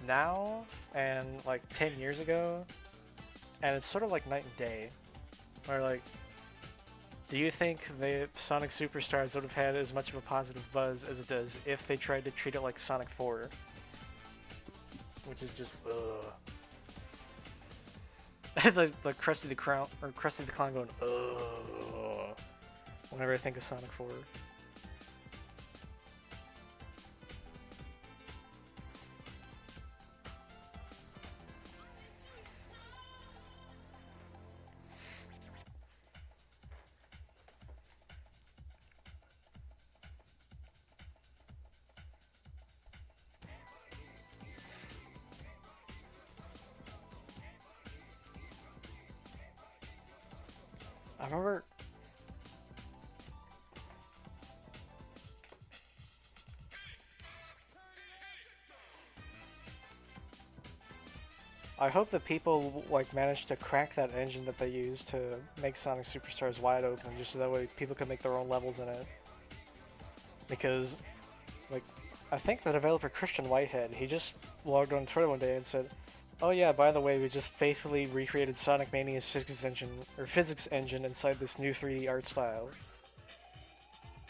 now and like 10 years ago, and it's sort of like night and day. Where like, do you think the Sonic Superstars would have had as much of a positive buzz as it does if they tried to treat it like Sonic 4? Which is just, ugh. like Krusty the Clown, or Krusty the Clown going, ugh, whenever I think of Sonic 4. I remember... I hope that people like manage to crack that engine that they use to make Sonic Superstars wide open, just so that way people can make their own levels in it. Because, like, I think the developer Christian Whitehead, he just logged on Twitter one day and said, "Oh yeah, by the way, we just faithfully recreated Sonic Mania's physics engine inside this new 3D art style."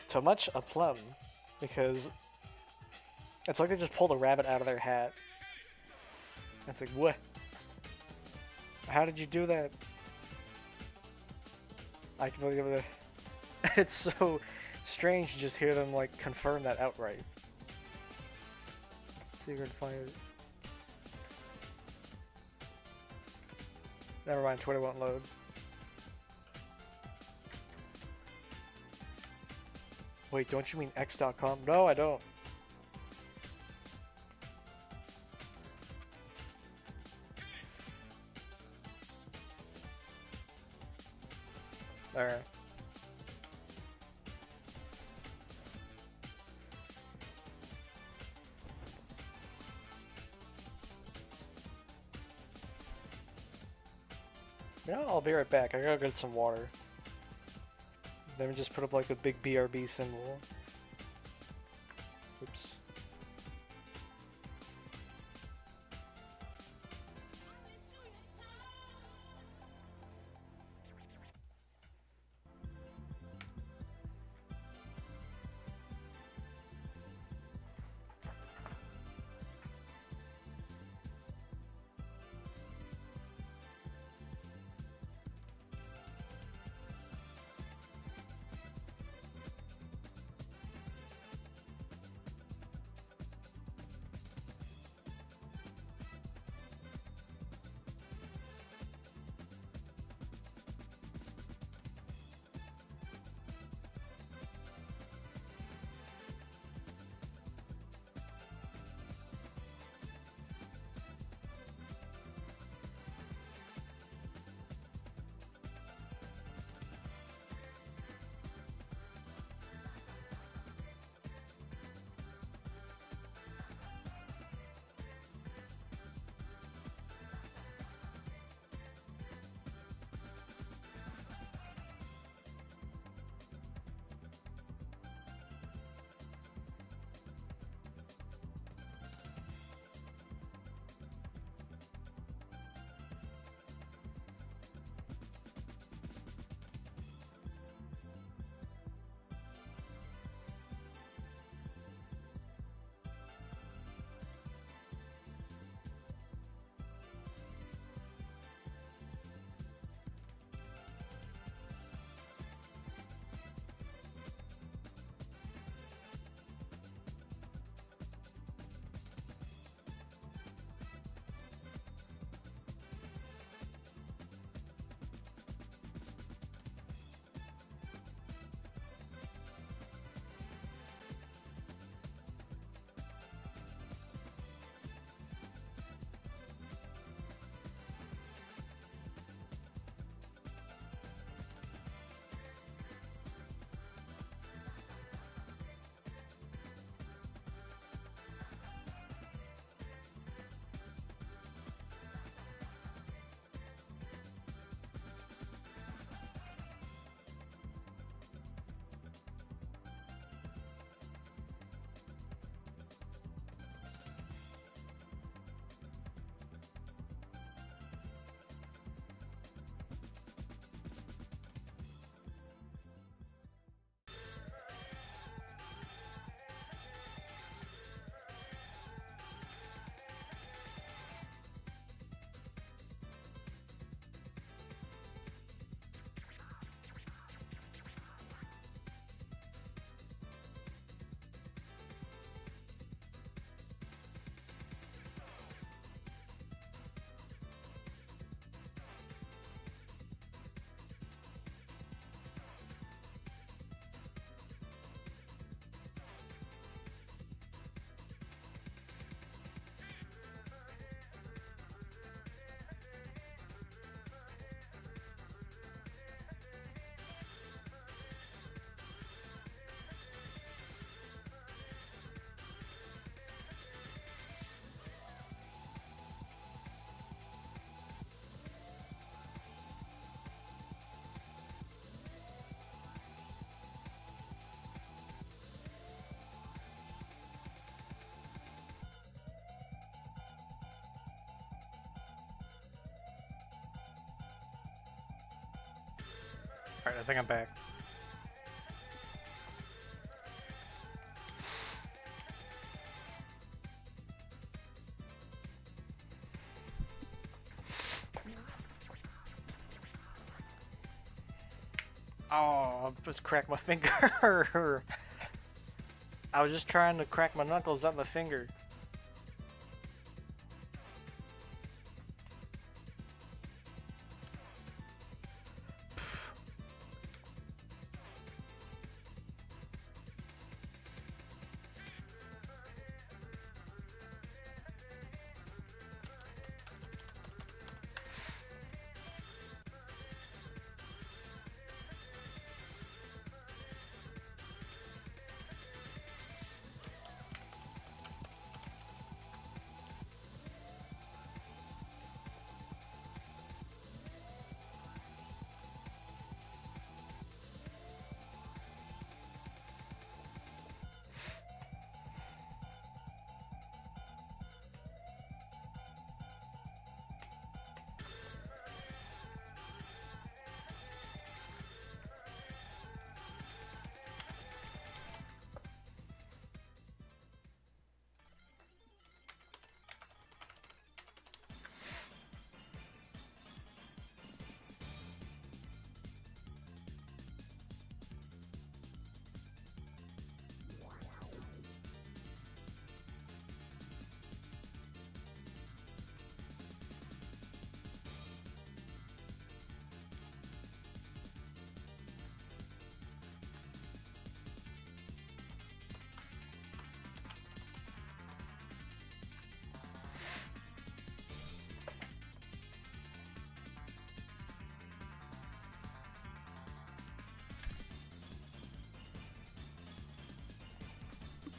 To much aplomb, because it's like they just pulled a rabbit out of their hat. It's like, what? How did you do that? I can believe it. It's so strange to just hear them like confirm that outright. Let's see if we can find it. Never mind, Twitter won't load. Wait, don't you mean x.com? No, I don't. Alright. You know, I'll be right back. I gotta get some water. Then we just put up like a big BRB symbol. Oops. Alright, I think I'm back. Oh, I just cracked my finger. I was just trying to crack my knuckles, not my finger.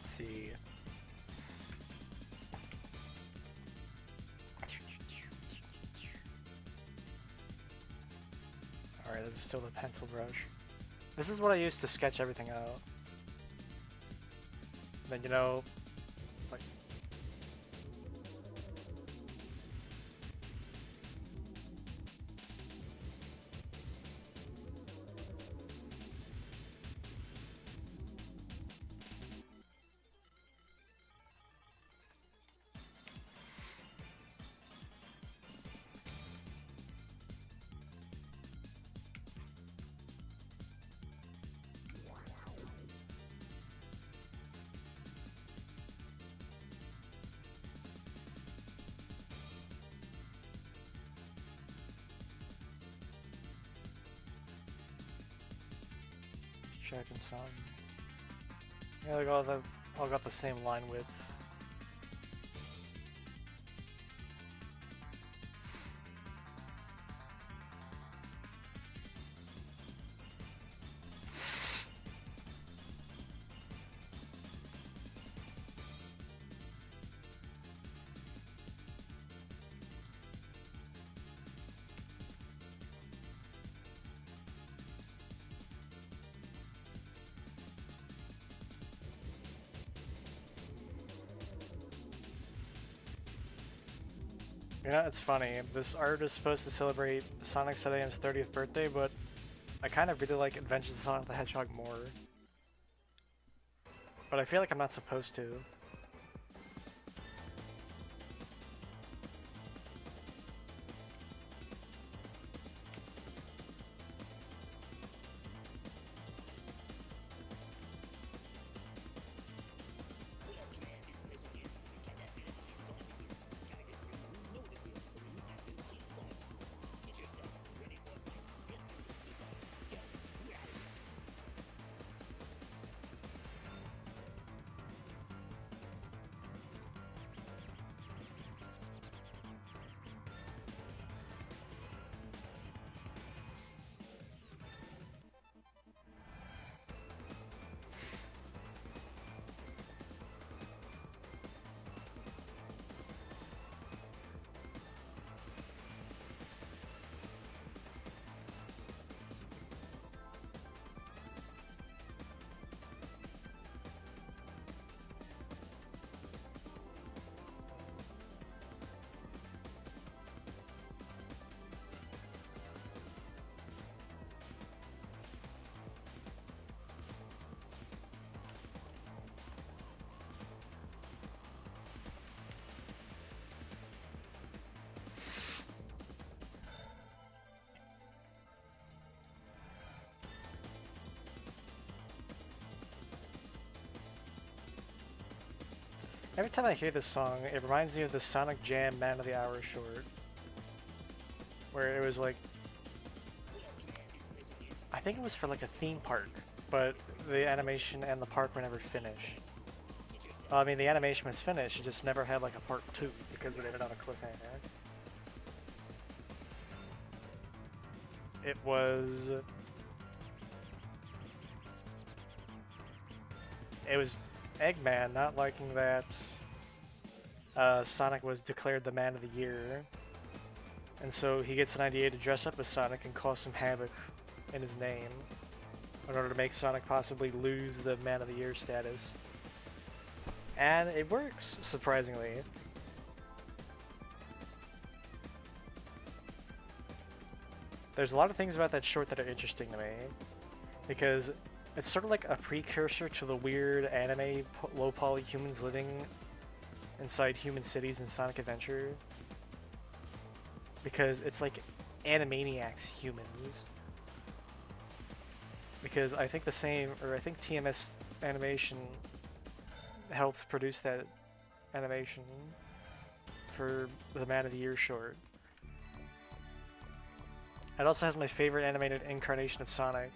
See. Alright, this is still the pencil brush. This is what I use to sketch everything out. Then, you know, like... Checking some. Yeah, they all got the same line width. You know, it's funny, this art is supposed to celebrate Sonic 7am's 30th birthday, but I kind of really like Adventures of Sonic the Hedgehog more. But I feel like I'm not supposed to. Every time I hear this song, it reminds me of the Sonic Jam Man of the Hour short, where it was like, I think it was for like a theme park, but the animation and the park were never finished. Well, I mean, the animation was finished, it just never had like a part 2 because it ended on a cliffhanger. It was Eggman not liking that Sonic was declared the Man of the Year, and so he gets an idea to dress up as Sonic and cause some havoc in his name in order to make Sonic possibly lose the Man of the Year status. And it works, surprisingly. There's a lot of things about that short that are interesting to me, because it's sort of like a precursor to the weird anime low-poly humans living inside human cities in Sonic Adventure, because it's like Animaniacs humans. Because I think I think TMS Animation helped produce that animation for the Man of the Year short. It also has my favorite animated incarnation of Sonic.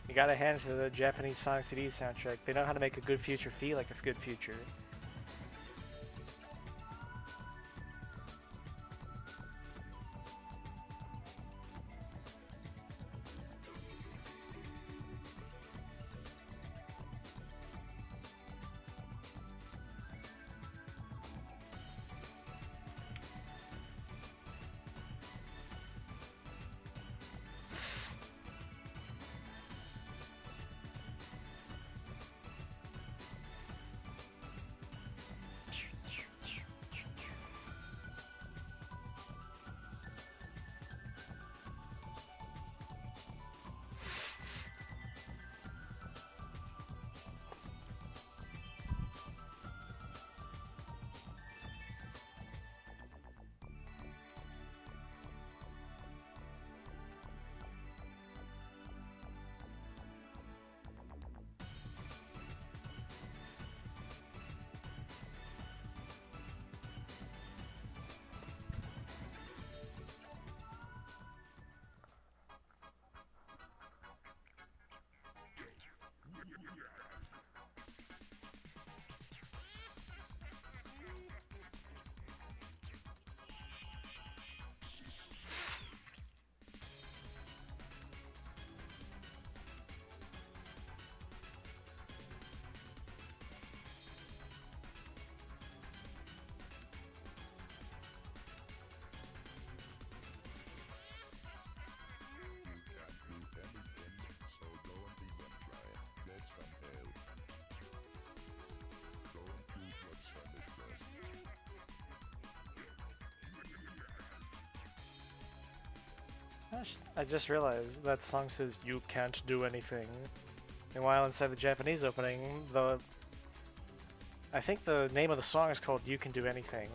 You gotta hand it to the Japanese Sonic CD soundtrack. They know how to make a good future feel like a good future. I just realized that song says "You can't do anything," and while inside the Japanese opening, I think the name of the song is called "You Can Do Anything."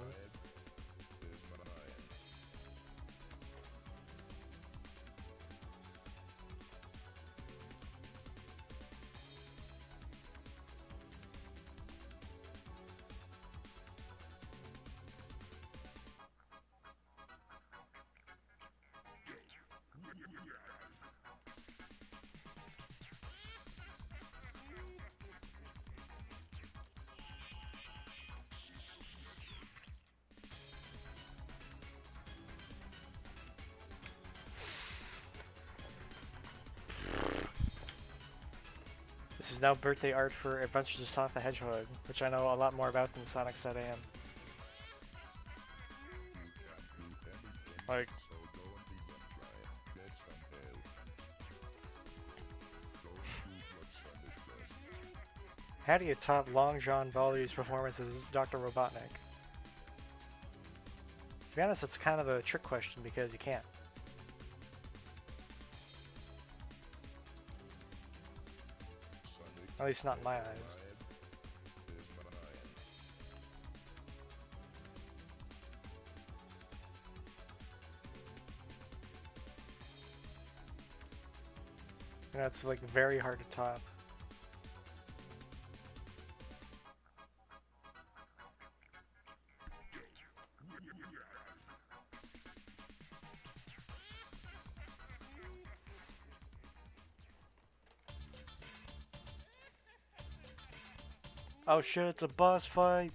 This is now birthday art for Adventures of Sonic the Hedgehog, which I know a lot more about than Sonic said I am. Like, how do you top Long John Vally's performance as Dr. Robotnik? To be honest, it's kind of a trick question because you can't. At least not in my eyes. You know, it's like very hard to top. Oh shit, it's a boss fight!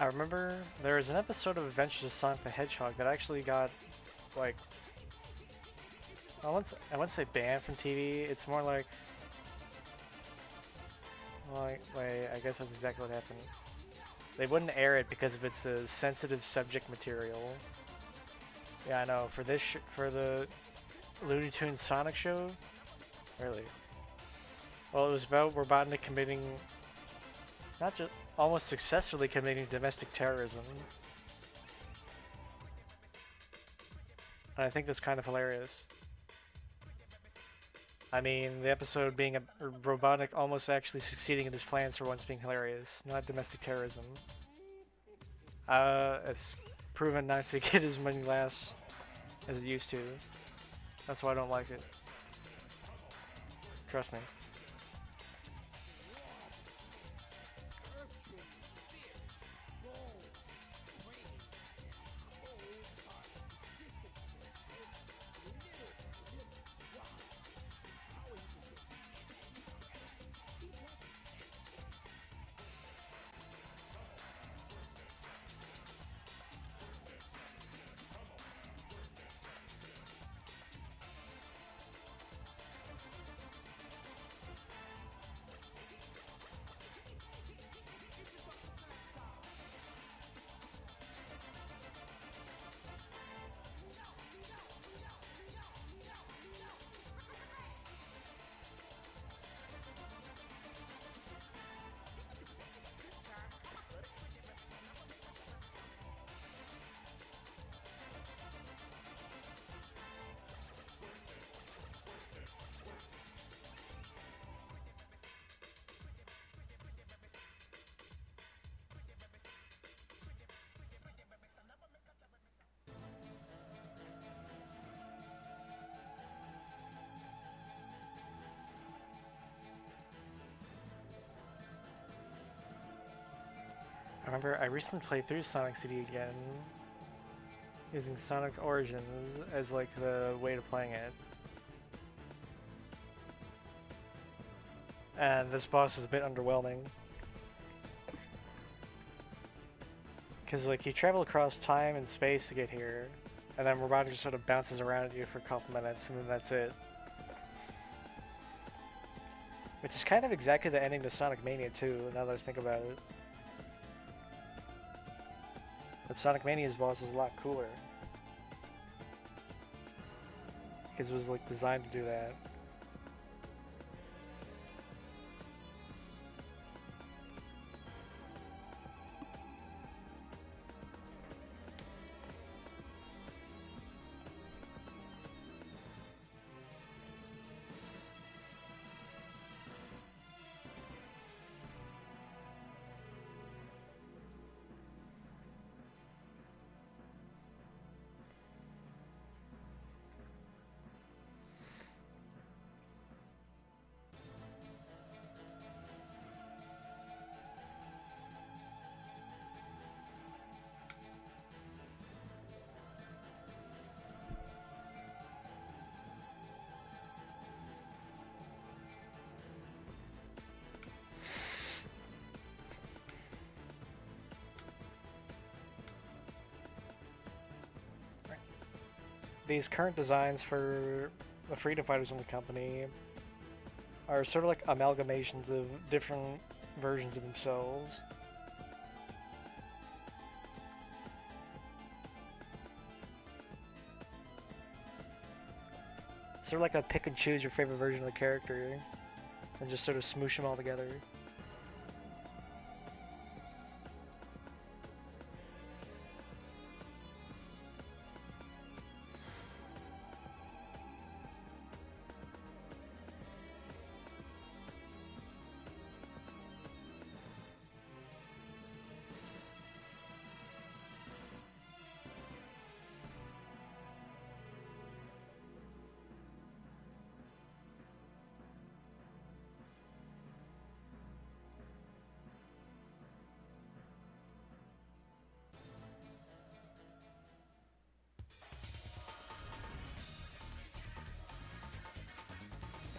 I remember there was an episode of Adventures of Sonic the Hedgehog that actually got, like, I wouldn't say banned from TV. It's more like, wait, I guess that's exactly what happened. They wouldn't air it because of its sensitive subject material. Yeah, I know. For this, for the Looney Tunes Sonic show, really. Well, it was about Robotnik committing, not just almost successfully committing domestic terrorism. And I think that's kind of hilarious. I mean, the episode being a Robotnik almost actually succeeding in his plans for once being hilarious, not domestic terrorism. It's proven not to get as many laughs as it used to. That's why I don't like it. Trust me. I remember I recently played through Sonic City again, using Sonic Origins as like the way to playing it. And this boss was a bit underwhelming. Because like you travel across time and space to get here, and then Robotnik just sort of bounces around at you for a couple minutes and then that's it. Which is kind of exactly the ending to Sonic Mania 2, now that I think about it. But Sonic Mania's boss is a lot cooler. Because it was like designed to do that. these current designs for the freedom fighters in the company are sort of like amalgamations of different versions of themselves. Sort of like a pick and choose your favorite version of the character and just sort of smoosh them all together.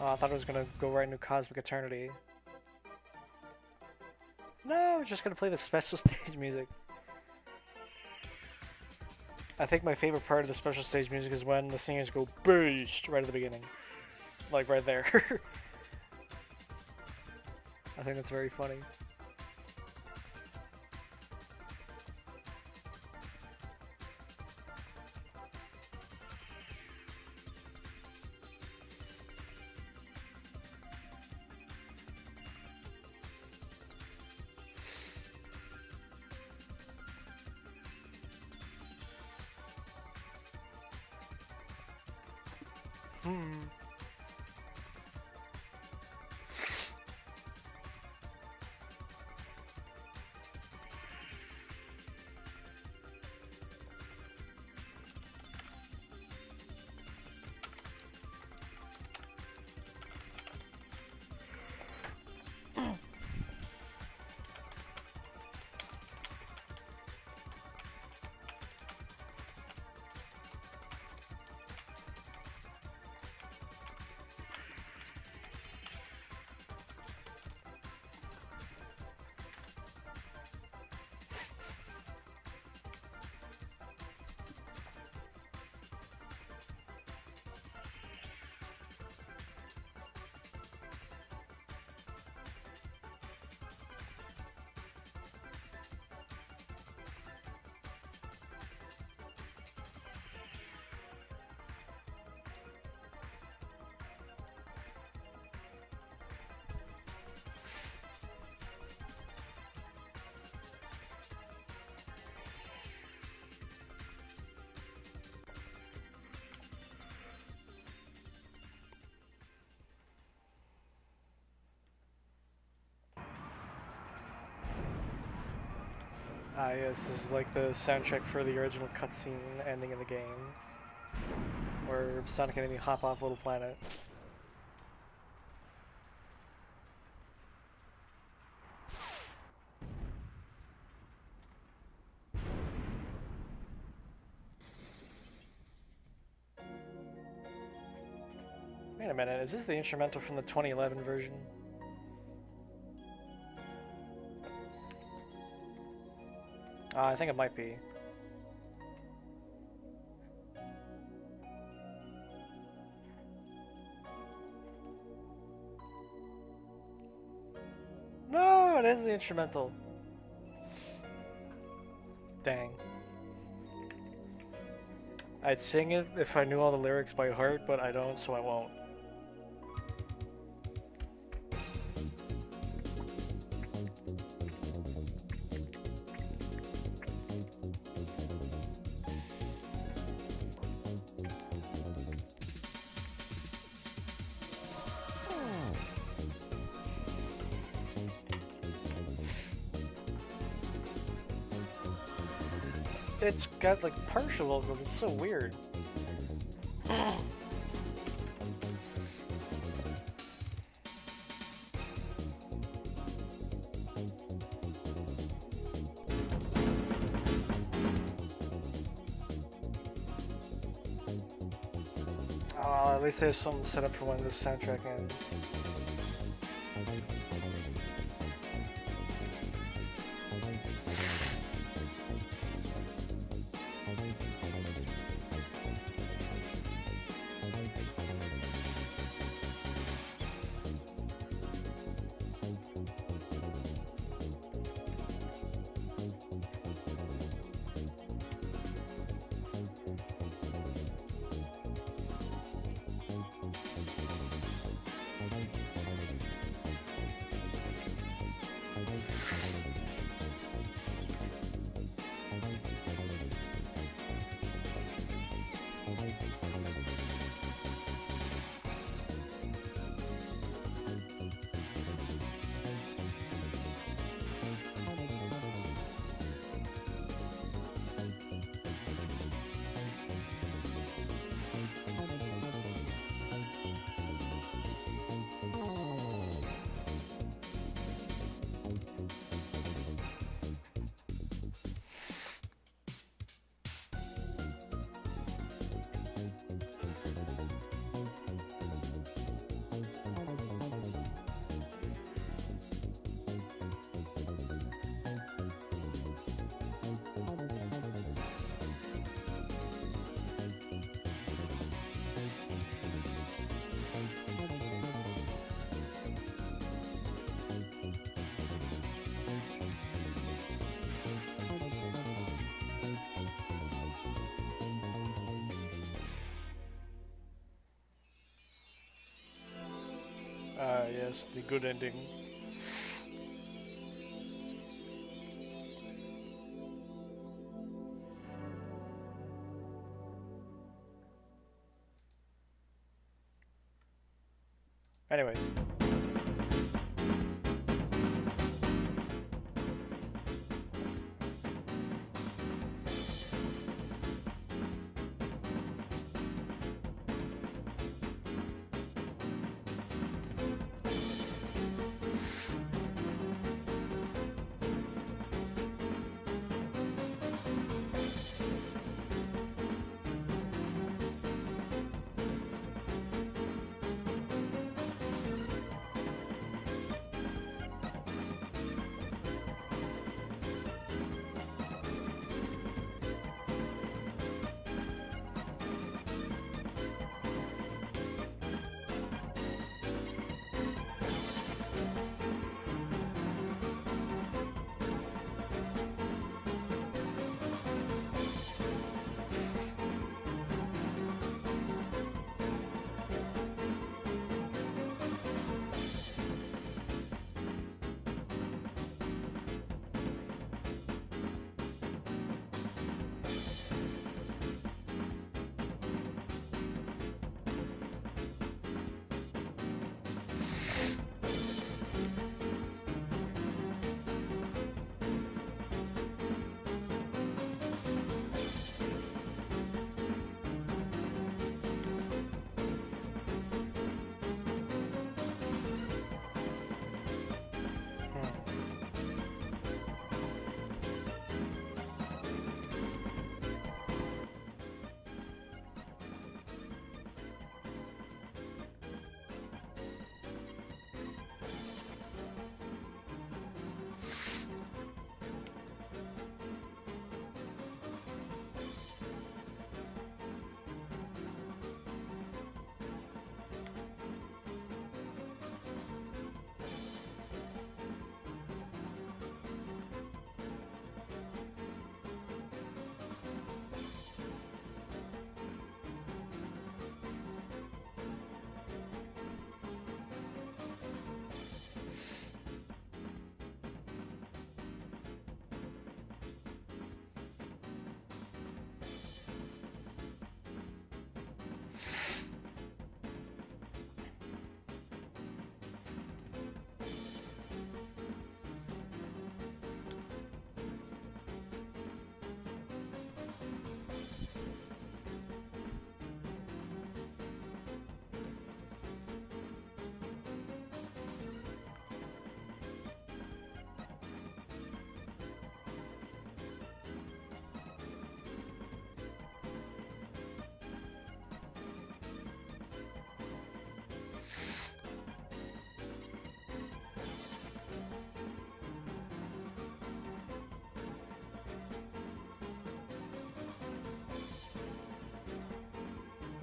Oh, I thought it was gonna go right into Cosmic Eternity. No, we're just gonna play the special stage music. I think my favorite part of the special stage music is when the singers go beast right at the beginning. Like right there. I think that's very funny. Ah yes, this is like the soundtrack for the original cutscene ending of the game, where Sonic and Amy hop off a little planet. Wait a minute, is this the instrumental from the 2011 version? I think it might be. No, it is the instrumental. Dang. I'd sing it if I knew all the lyrics by heart, but I don't, so I won't. It's got like partial vocals, it's so weird. At least there's something set up for when this soundtrack ends. Ah, yes, the good ending. Anyways.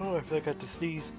Oh, I feel like I got to sneeze.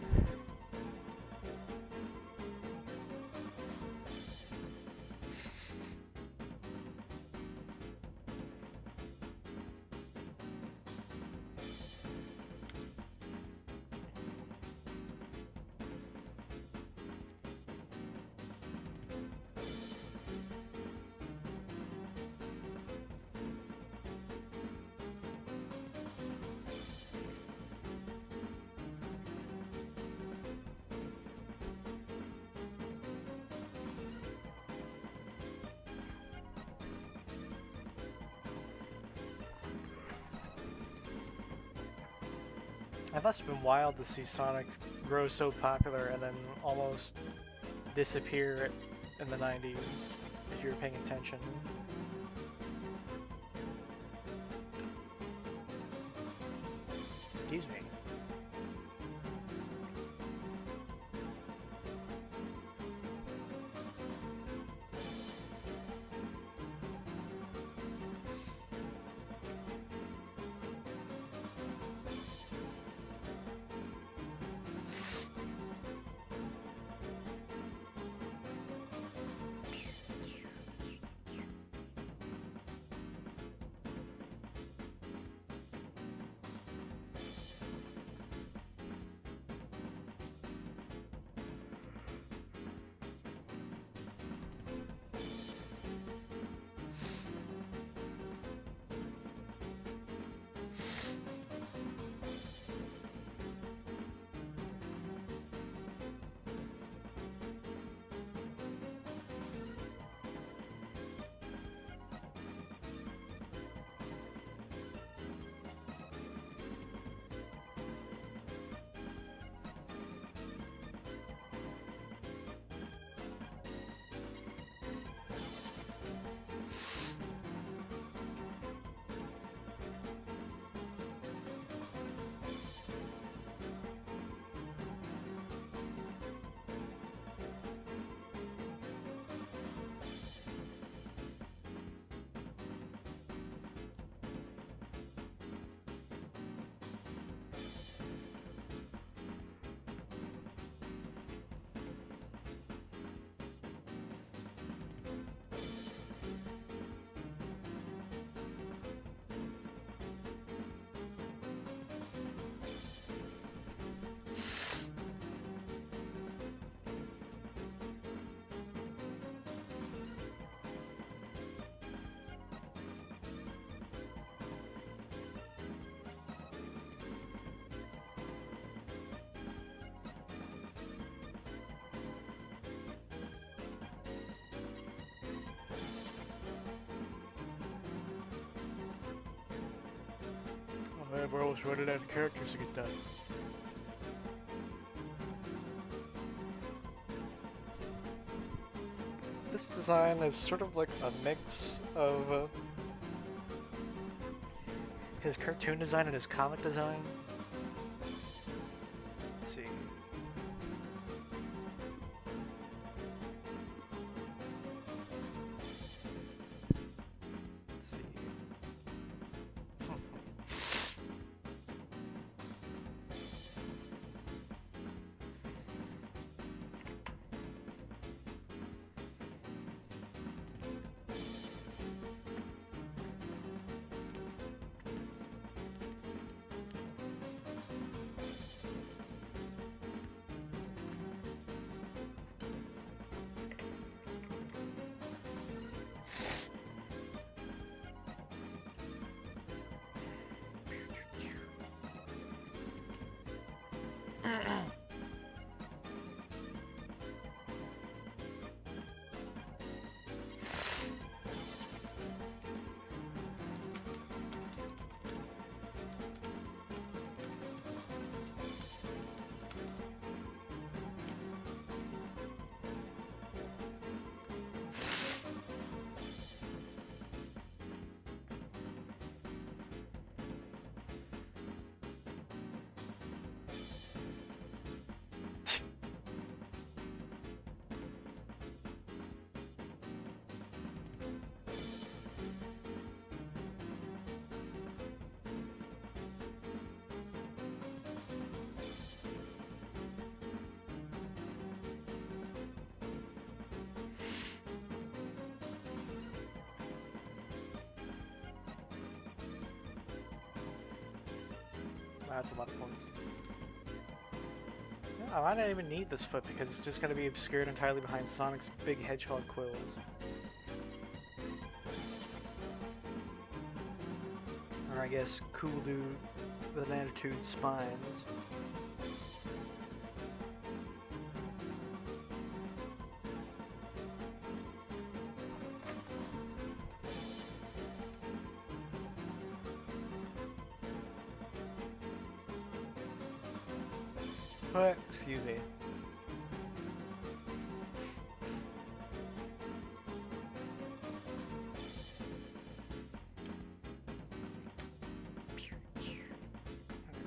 It must have been wild to see Sonic grow so popular and then almost disappear in the 90s, if you were paying attention. Excuse me. We're almost running out of characters to get done. This design is sort of like a mix of his cartoon design and his comic design. Let's see. Let's see. That's a lot of points. No, I don't even need this foot because it's just going to be obscured entirely behind Sonic's big hedgehog quills. Or I guess cool dude with an attitude spines. What? Excuse me.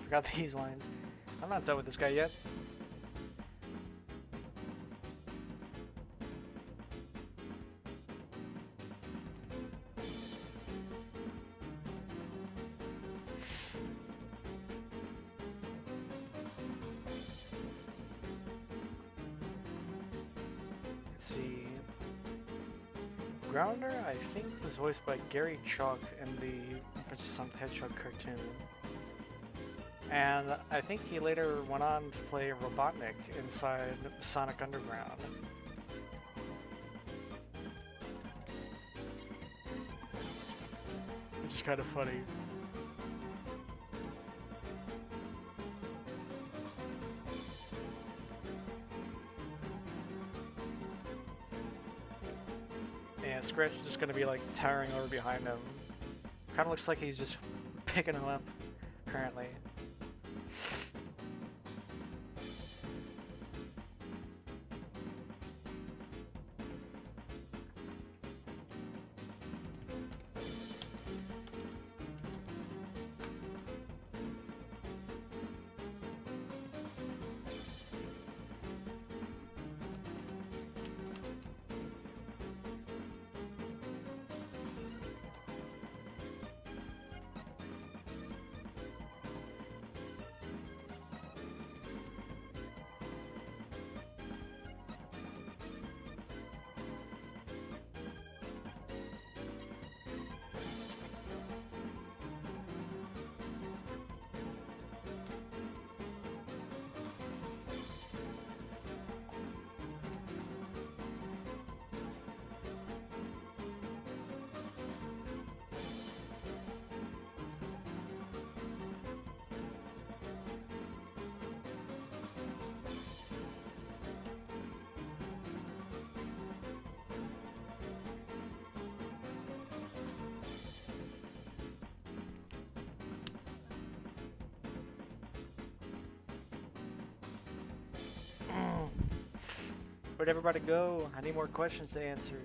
I forgot these lines. I'm not done with this guy yet. Let's see. Grounder, I think, was voiced by Gary Chalk in the Princess Sonic the Hedgehog cartoon. And I think he later went on to play Robotnik inside Sonic Underground. Which is kind of funny. Yeah, Scratch is just gonna be like towering over behind him. Kinda looks like he's just picking him up currently. Where'd everybody go? I need more questions to answer.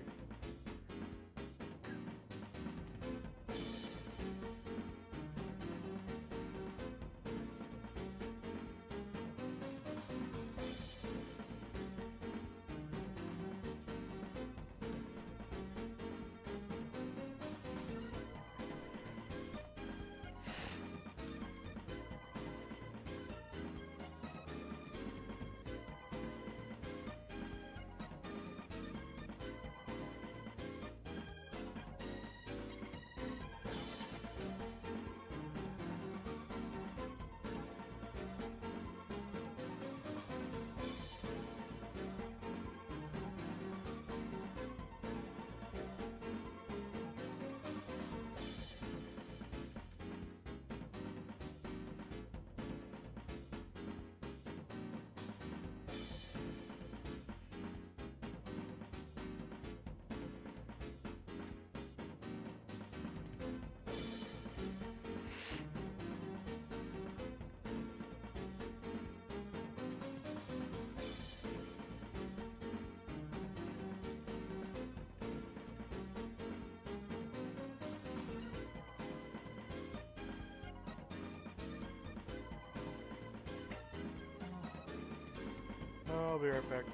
I'll be right back.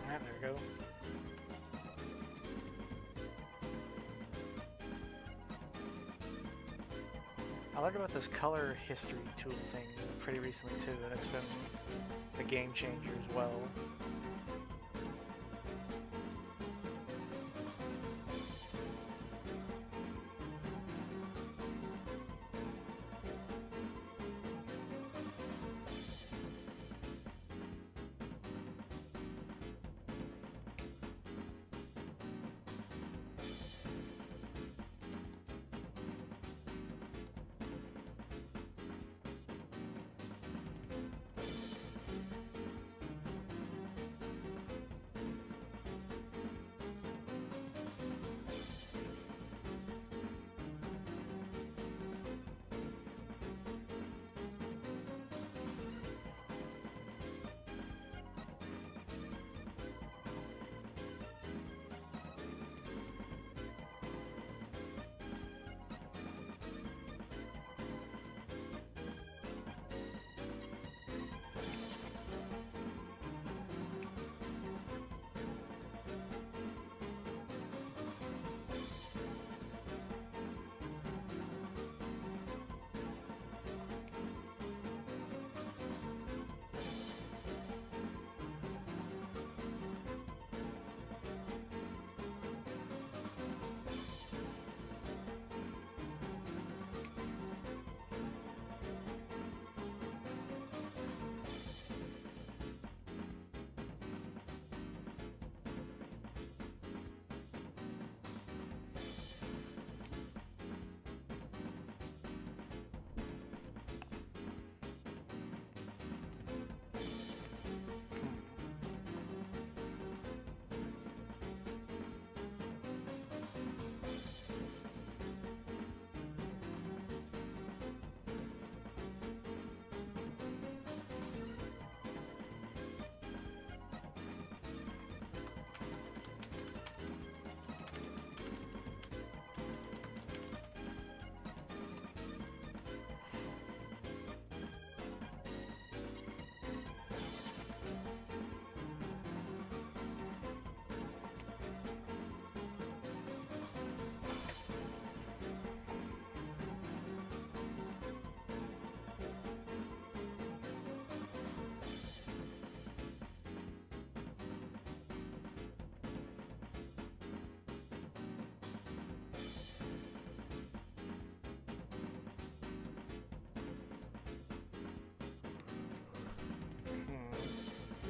Alright, there we go. I learned about this color history tool thing pretty recently too, and it's been a game changer as well.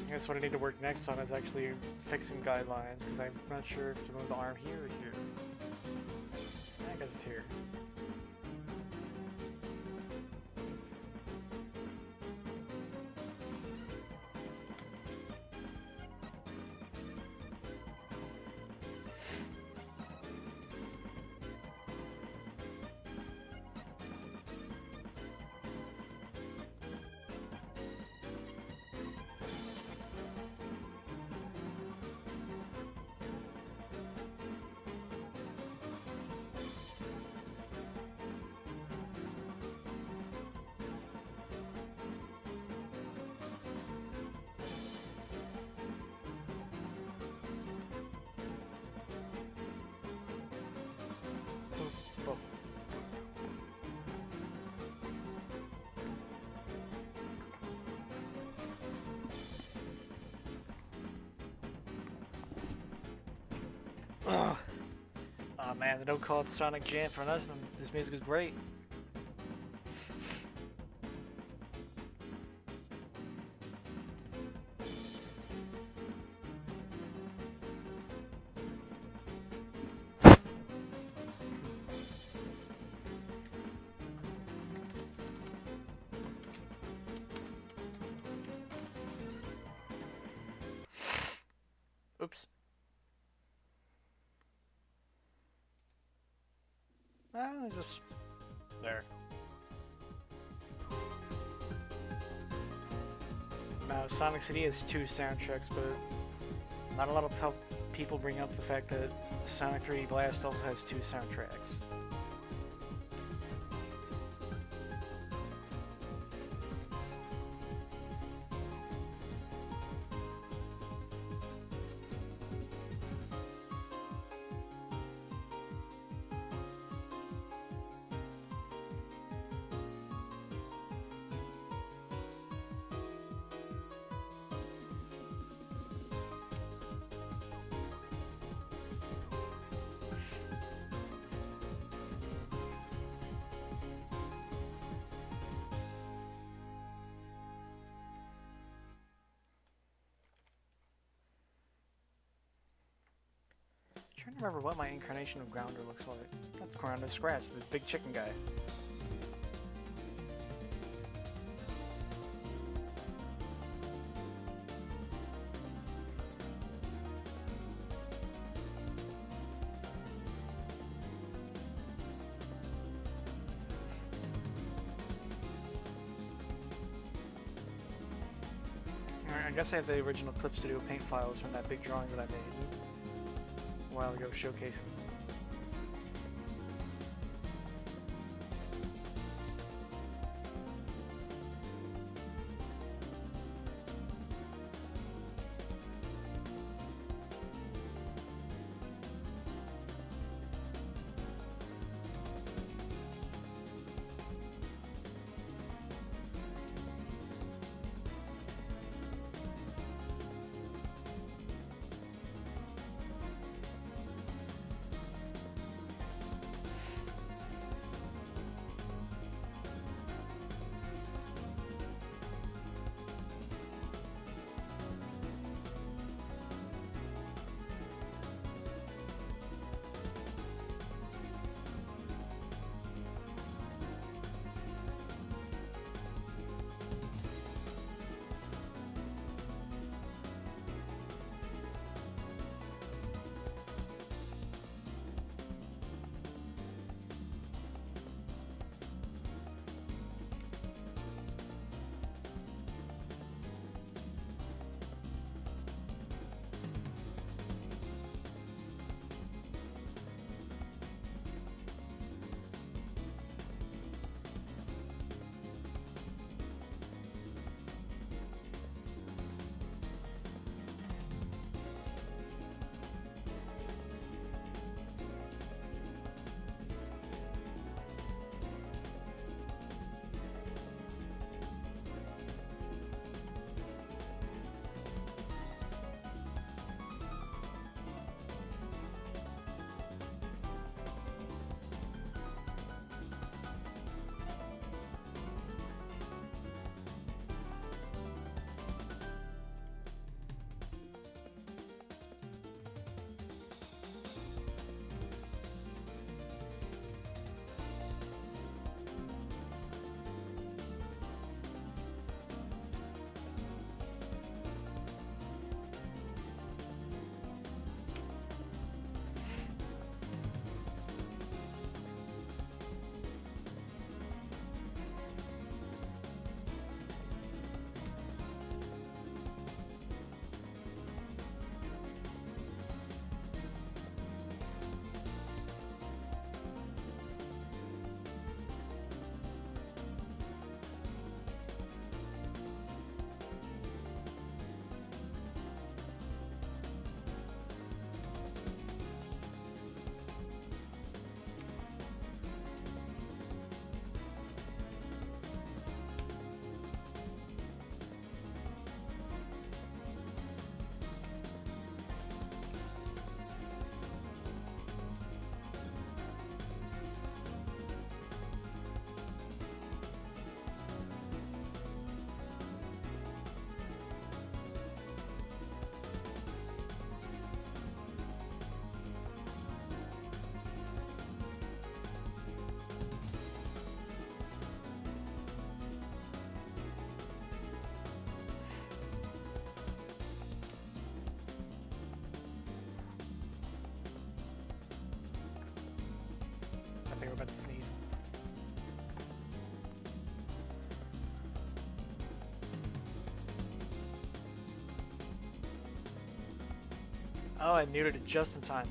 I guess what I need to work next on is actually fixing guidelines, because I'm not sure if to move the arm here or here. I guess it's here. Ugh. Oh man, they don't call it Sonic Jam for nothing. This music is great. Oops. Just there. Now, Sonic City has 2 soundtracks, but not a lot of people bring up the fact that Sonic 3D Blast also has 2 soundtracks. trying to remember what my incarnation of Grounder looks like. That's Grounder Scratch, the big chicken guy. Alright, I guess I have the original Clip Studio paint files from that big drawing that I made a while ago, showcasing. I think we're about to sneeze. Oh, I muted it just in time.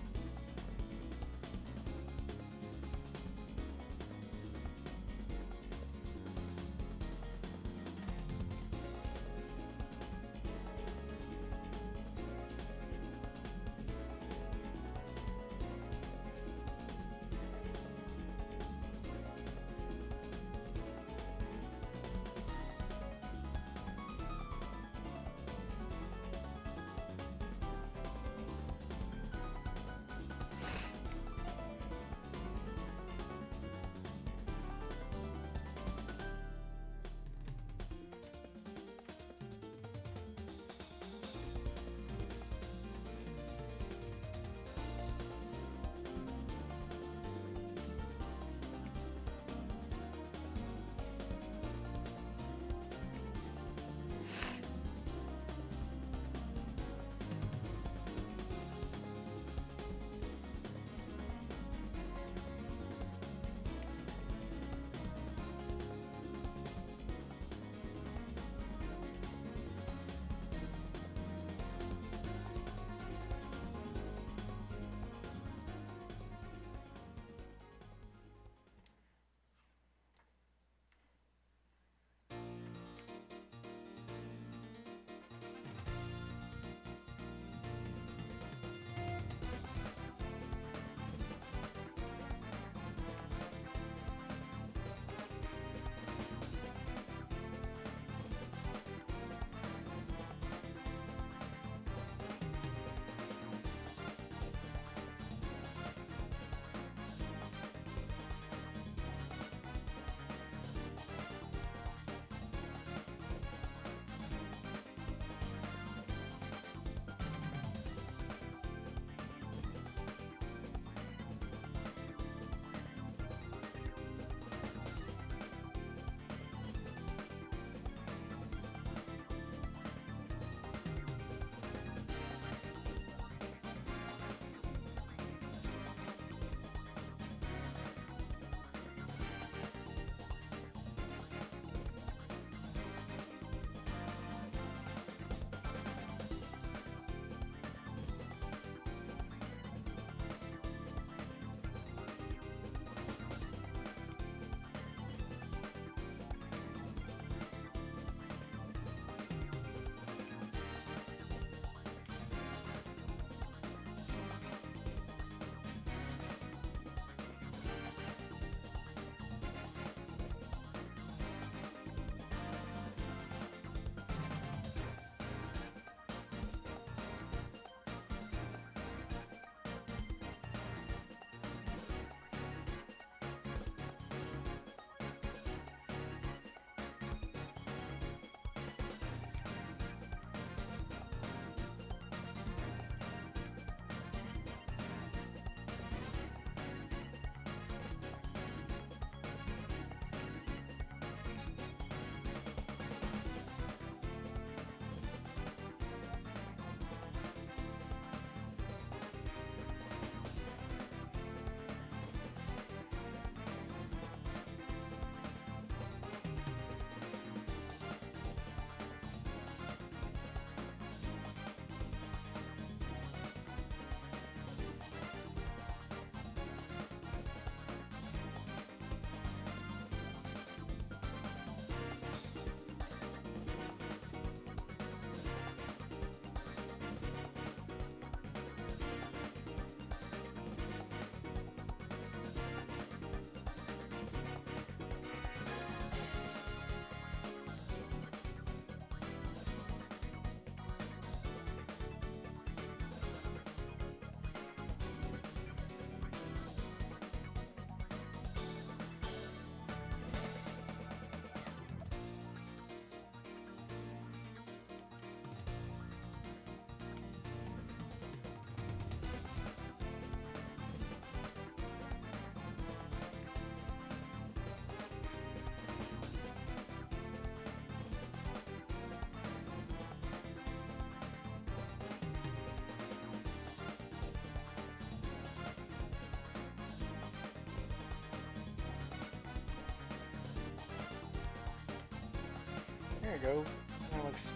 you go. That looks...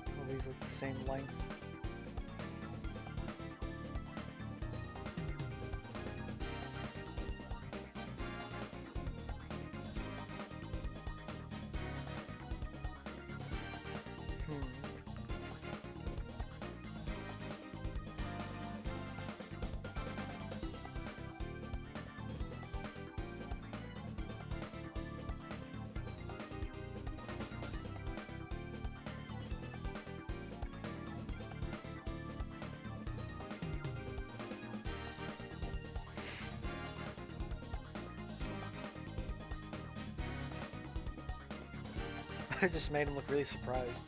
All these look the same length. I just made him look really surprised.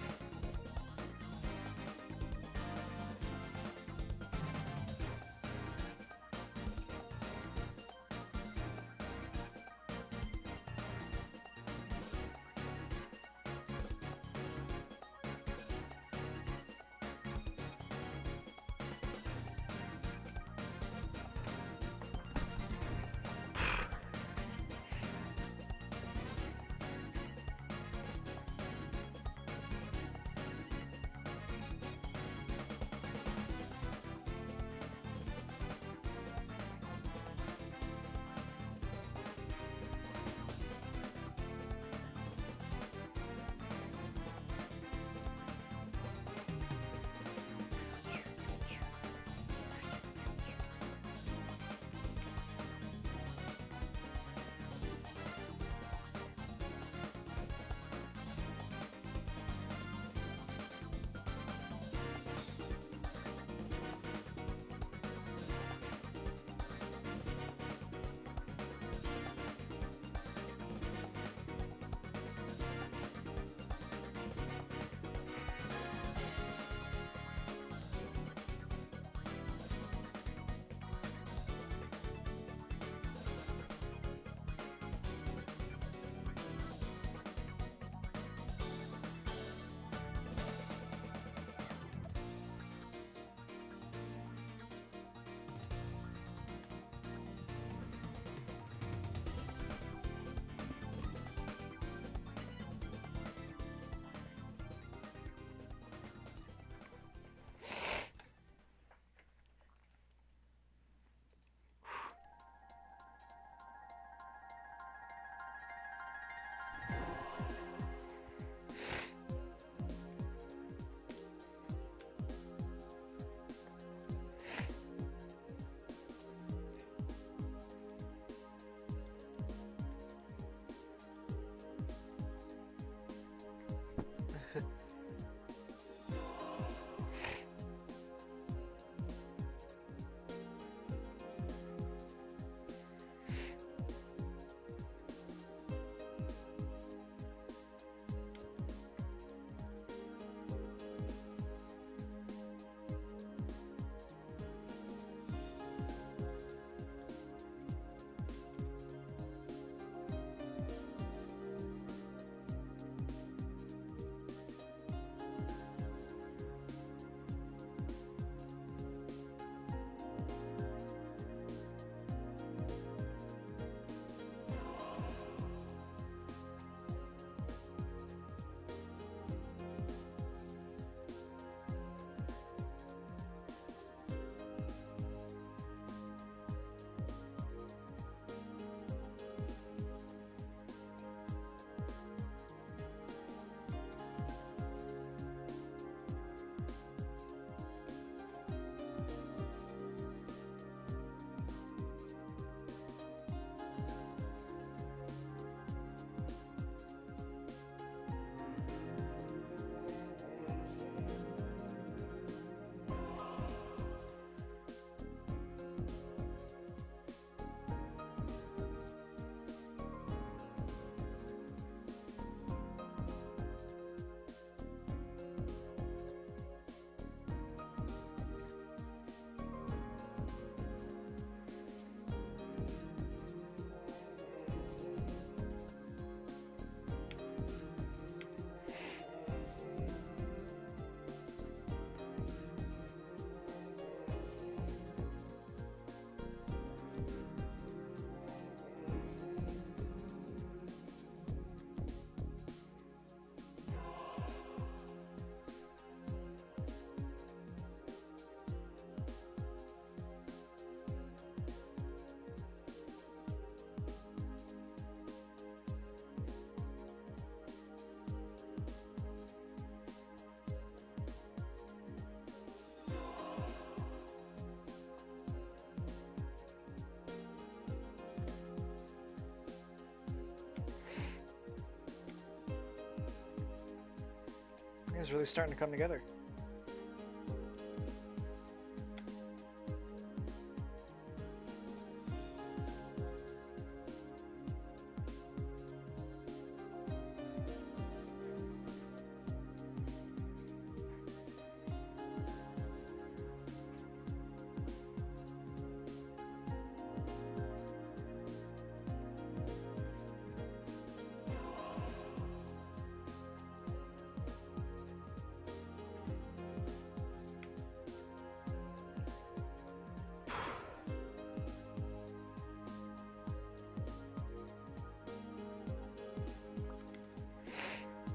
Everything's really starting to come together.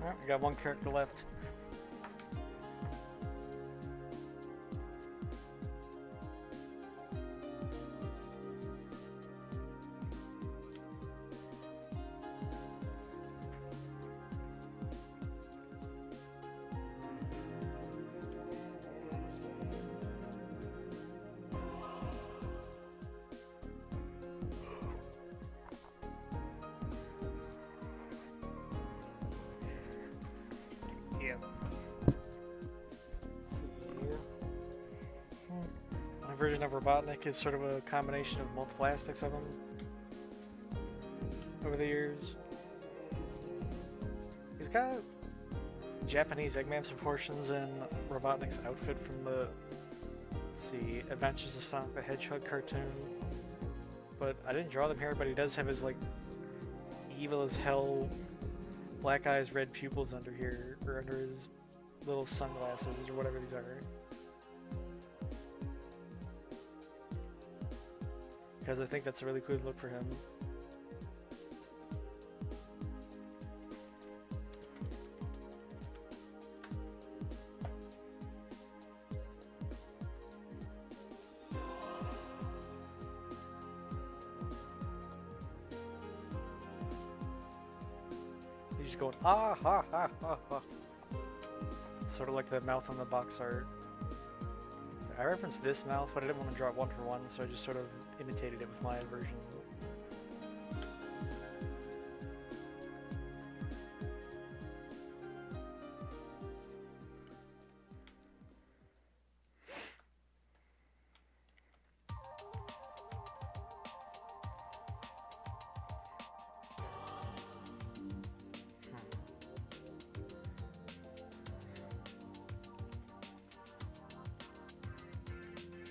Alright, we got one character left. My version of Robotnik is sort of a combination of multiple aspects of him over the years. He's got Japanese Eggman proportions in Robotnik's outfit from the, let's see, Adventures of Sonic the Hedgehog cartoon. But I didn't draw them here, but he does have his, like, evil as hell black eyes, red pupils under here, or under his little sunglasses, or whatever these are. Because I think that's a really cool look for him. He's just going, ah ha ha ha ha. Sort of like the mouth on the box art. I referenced this mouth, but I didn't want to draw it one for one, so I just sort of imitated it with my version.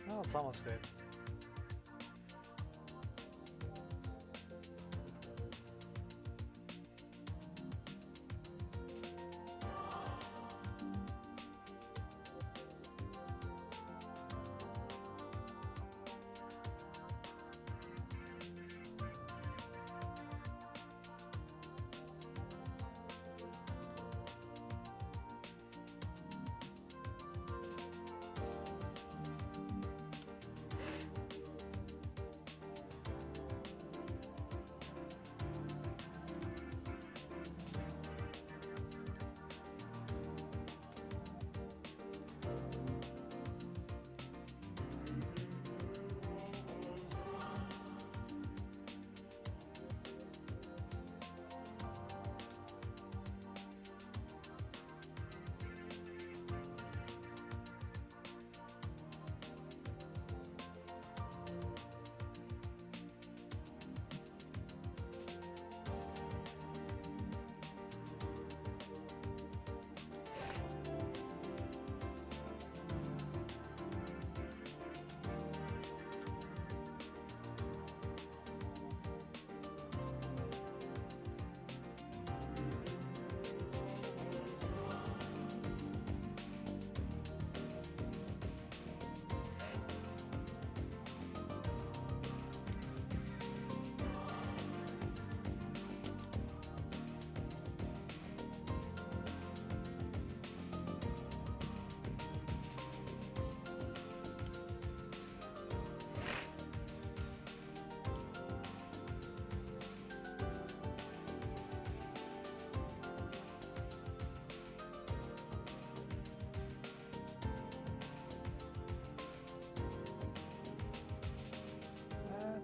Oh, it's almost dead.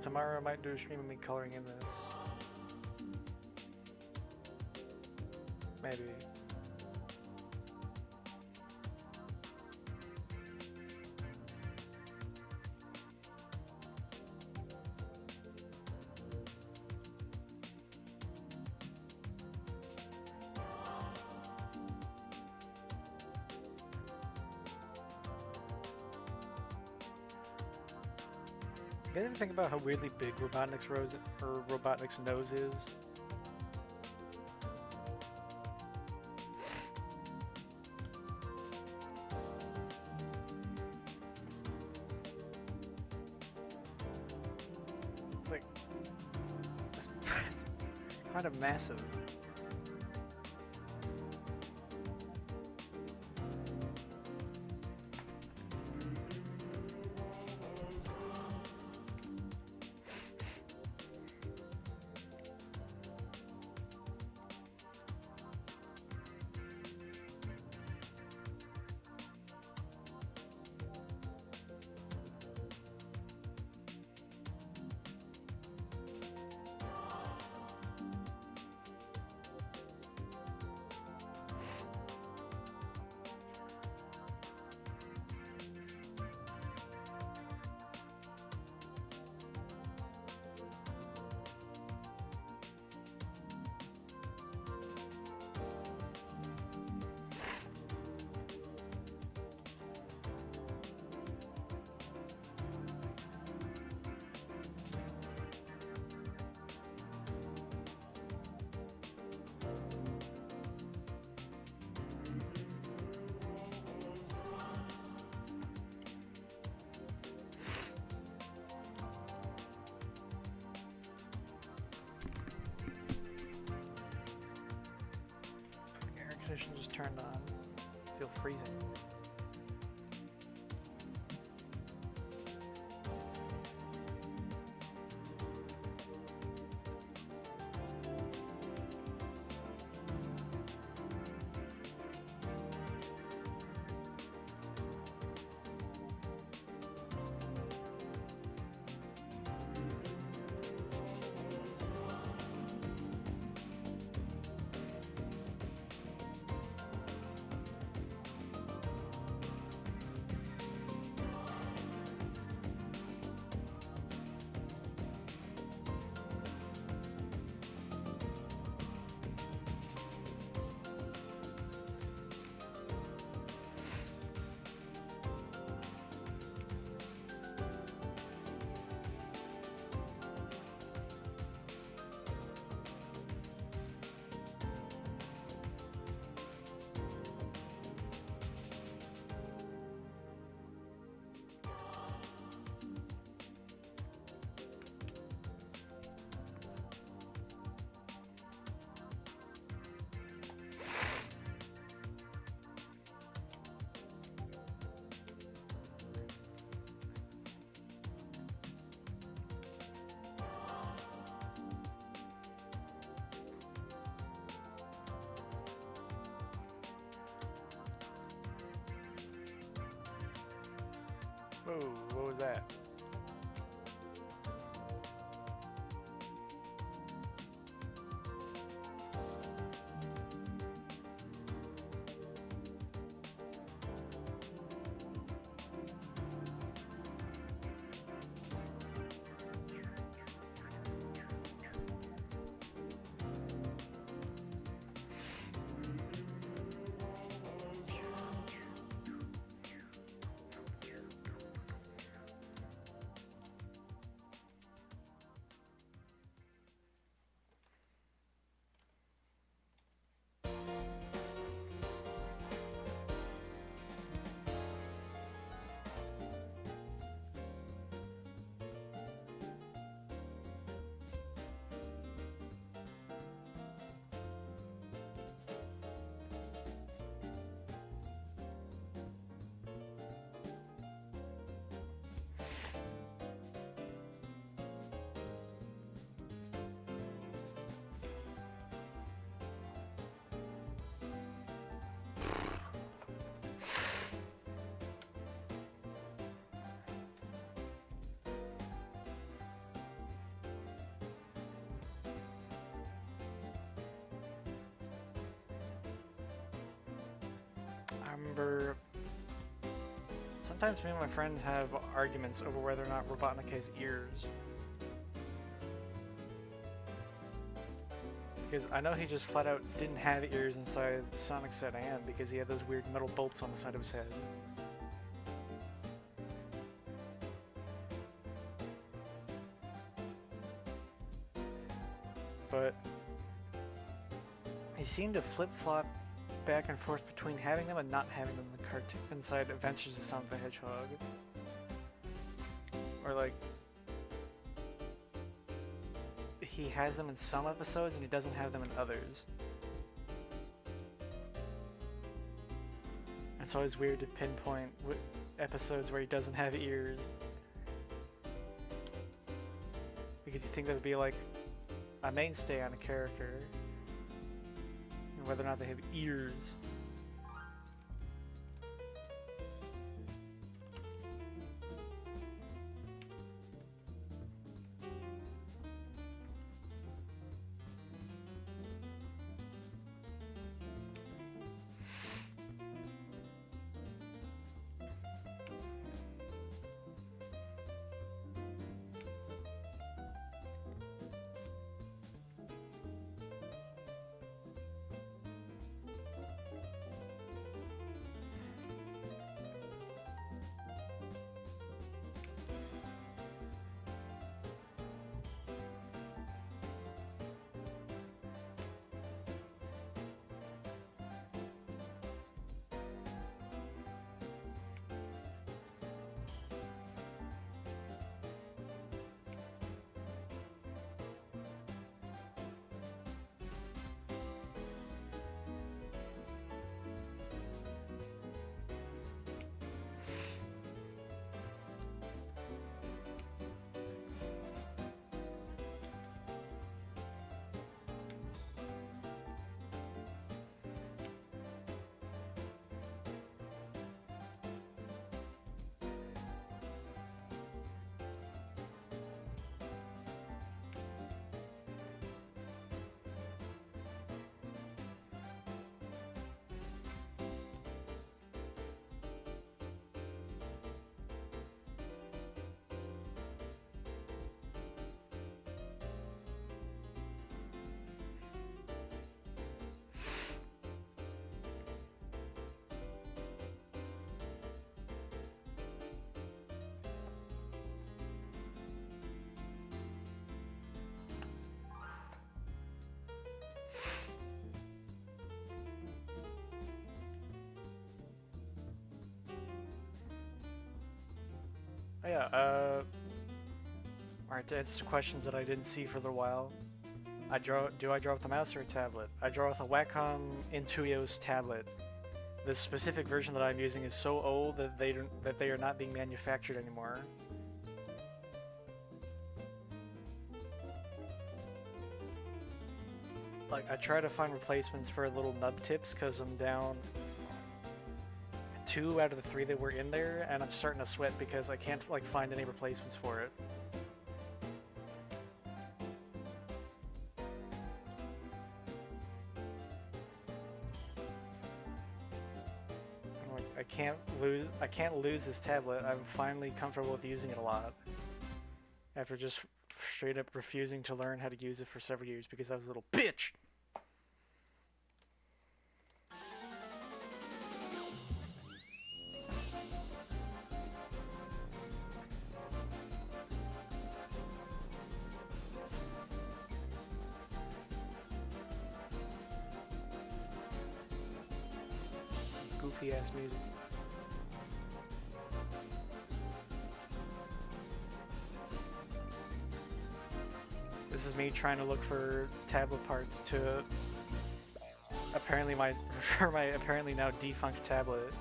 Tomorrow I might do a stream of me coloring in this. Maybe. You guys ever think about how weirdly big Robotnik's nose is? It's like it's kind of massive. Just turned on. Feel freezing. Whoa, what was that? I remember sometimes me and my friend have arguments over whether or not Robotnik has ears. Because I know he just flat out didn't have ears inside Sonic Set and because he had those weird metal bolts on the side of his head. but he seemed to flip-flop back and forth between having them and not having them in the cartoon inside Adventures of Sonic the Hedgehog. Or like, he has them in some episodes and he doesn't have them in others. It's always weird to pinpoint episodes where he doesn't have ears. Because you think that would be like a mainstay on a character. And whether or not they have ears. Oh yeah, alright, to answer questions that I didn't see for a little while. Do I draw with a mouse or a tablet? I draw with a Wacom Intuios tablet. The specific version that I'm using is so old that they are not being manufactured anymore. Like, I try to find replacements for little nub tips because I'm down 2 out of the 3 that were in there, and I'm starting to sweat because I can't like find any replacements for it. Like, I can't lose this tablet. I'm finally comfortable with using it a lot after just straight up refusing to learn how to use it for several years because I was a little bitch. Goofy ass music. This is me trying to look for tablet parts to apparently for my apparently now defunct tablet.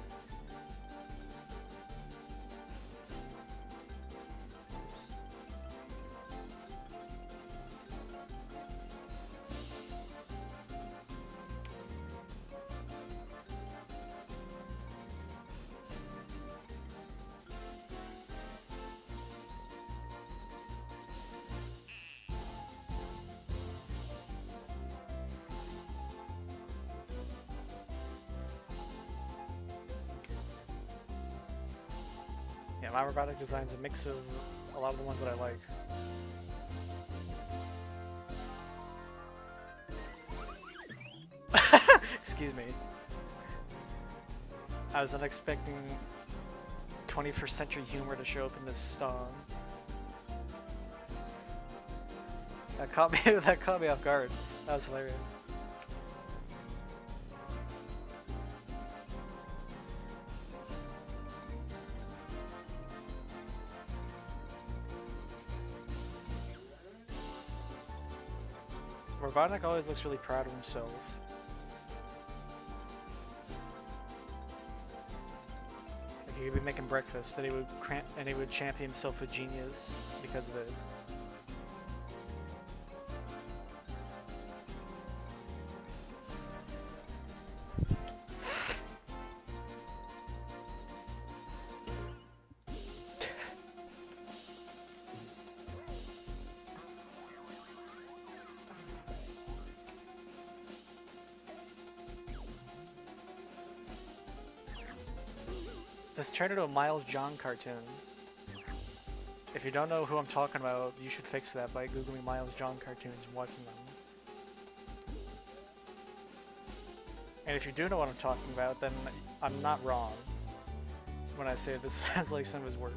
Yeah, my robotic design's a mix of a lot of the ones that I like. Excuse me. I was not expecting 21st century humor to show up in this song. That caught me. That caught me off guard. That was hilarious. Robotnik always looks really proud of himself. Like he could be making breakfast, and he would champion himself a genius because of it. This turned into a Miles John cartoon. If you don't know who I'm talking about, you should fix that by googling Miles John cartoons and watching them. And if you do know what I'm talking about, then I'm not wrong when I say this sounds like some of his work.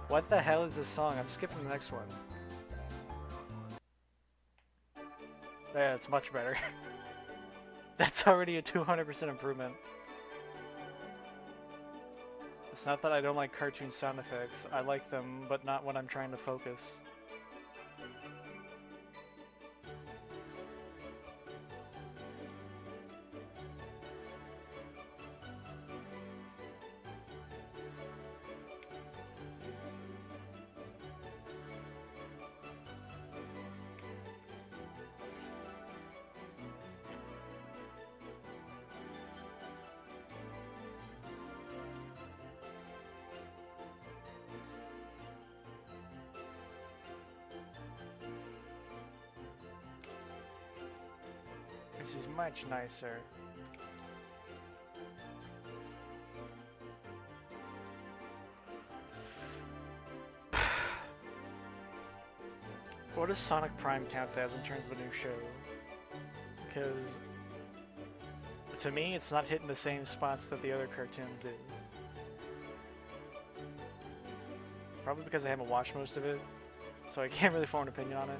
What the hell is this song? I'm skipping the next one. Yeah, it's much better. That's already a 200% improvement. It's not that I don't like cartoon sound effects. I like them, but not when I'm trying to focus. This is much nicer. What does Sonic Prime count as in terms of a new show? Because to me, it's not hitting the same spots that the other cartoons did. Probably because I haven't watched most of it, so I can't really form an opinion on it.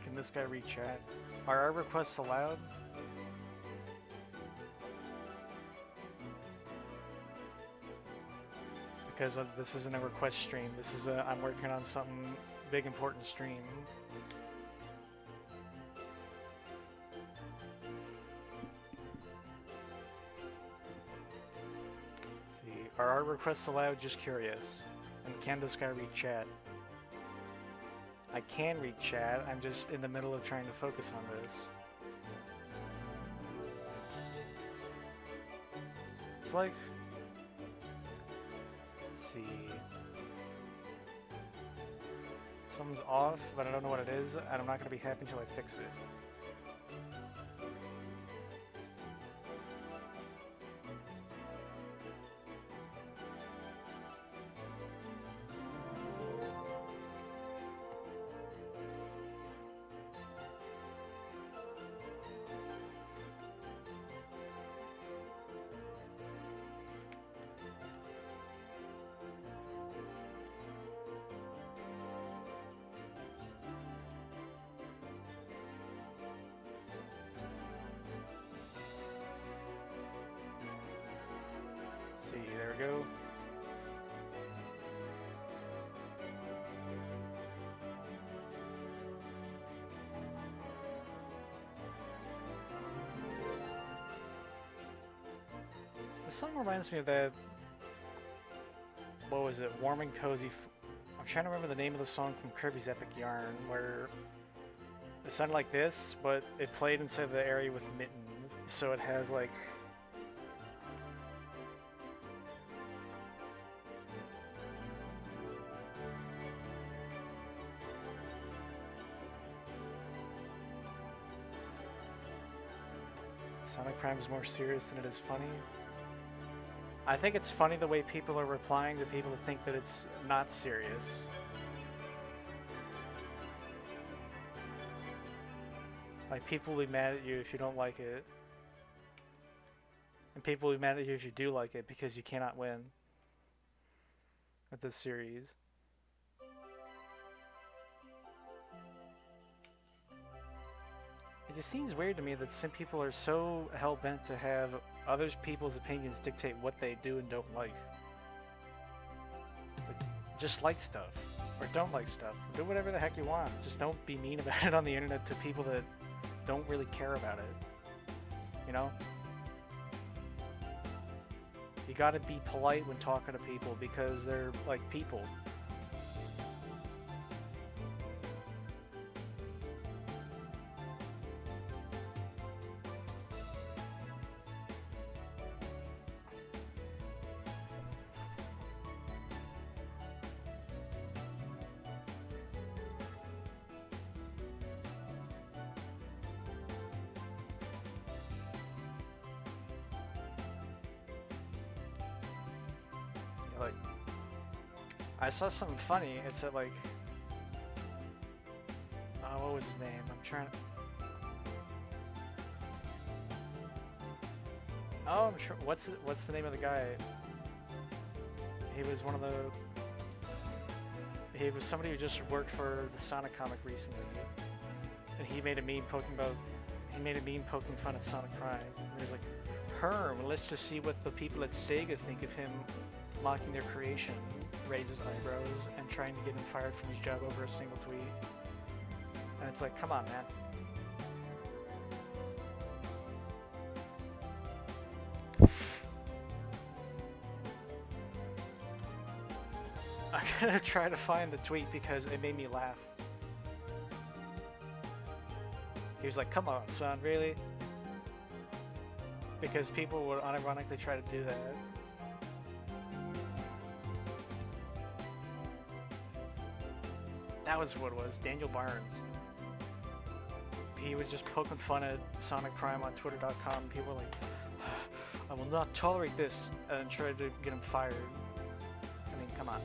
Can this guy read chat? Are our requests allowed? Because this isn't a request stream. This is I'm working on something big, important stream. Let's see, are our requests allowed? Just curious. And can this guy read chat? I can read chat, I'm just in the middle of trying to focus on this. It's like... Let's see... Something's off, but I don't know what it is, and I'm not going to be happy until I fix it. See, there we go. This song reminds me of that, what was it, Warm and Cozy, I'm trying to remember the name of the song from Kirby's Epic Yarn, where it sounded like this, but it played inside the area with mittens, so it has like... Sonic Prime is more serious than it is funny. I think it's funny the way people are replying to people that think that it's not serious. Like, people will be mad at you if you don't like it. And people will be mad at you if you do like it because you cannot win with this series. It just seems weird to me that some people are so hell-bent to have other people's opinions dictate what they do and don't like. Like, just like stuff, or don't like stuff. Do whatever the heck you want. Just don't be mean about it on the internet to people that don't really care about it. You know? You gotta be polite when talking to people because they're like people. Like, I saw something funny. It said like, what was his name? I'm trying to... Oh, I'm sure. What's the name of the guy? He was one of the... He was somebody who just worked for the Sonic comic recently, and he made a meme poking about... He made a meme poking fun at Sonic Prime. And he was like, "Herm, let's just see what the people at Sega think of him mocking their creation," raises eyebrows and trying to get him fired from his job over a single tweet. And it's like, come on, man. I'm gonna try to find the tweet because it made me laugh. He was like, "Come on, son, really?" Because people would unironically try to do that. That was what it was, Daniel Barnes. He was just poking fun at Sonic Prime on Twitter.com. People were like, "I will not tolerate this," and tried to get him fired. I mean, come on.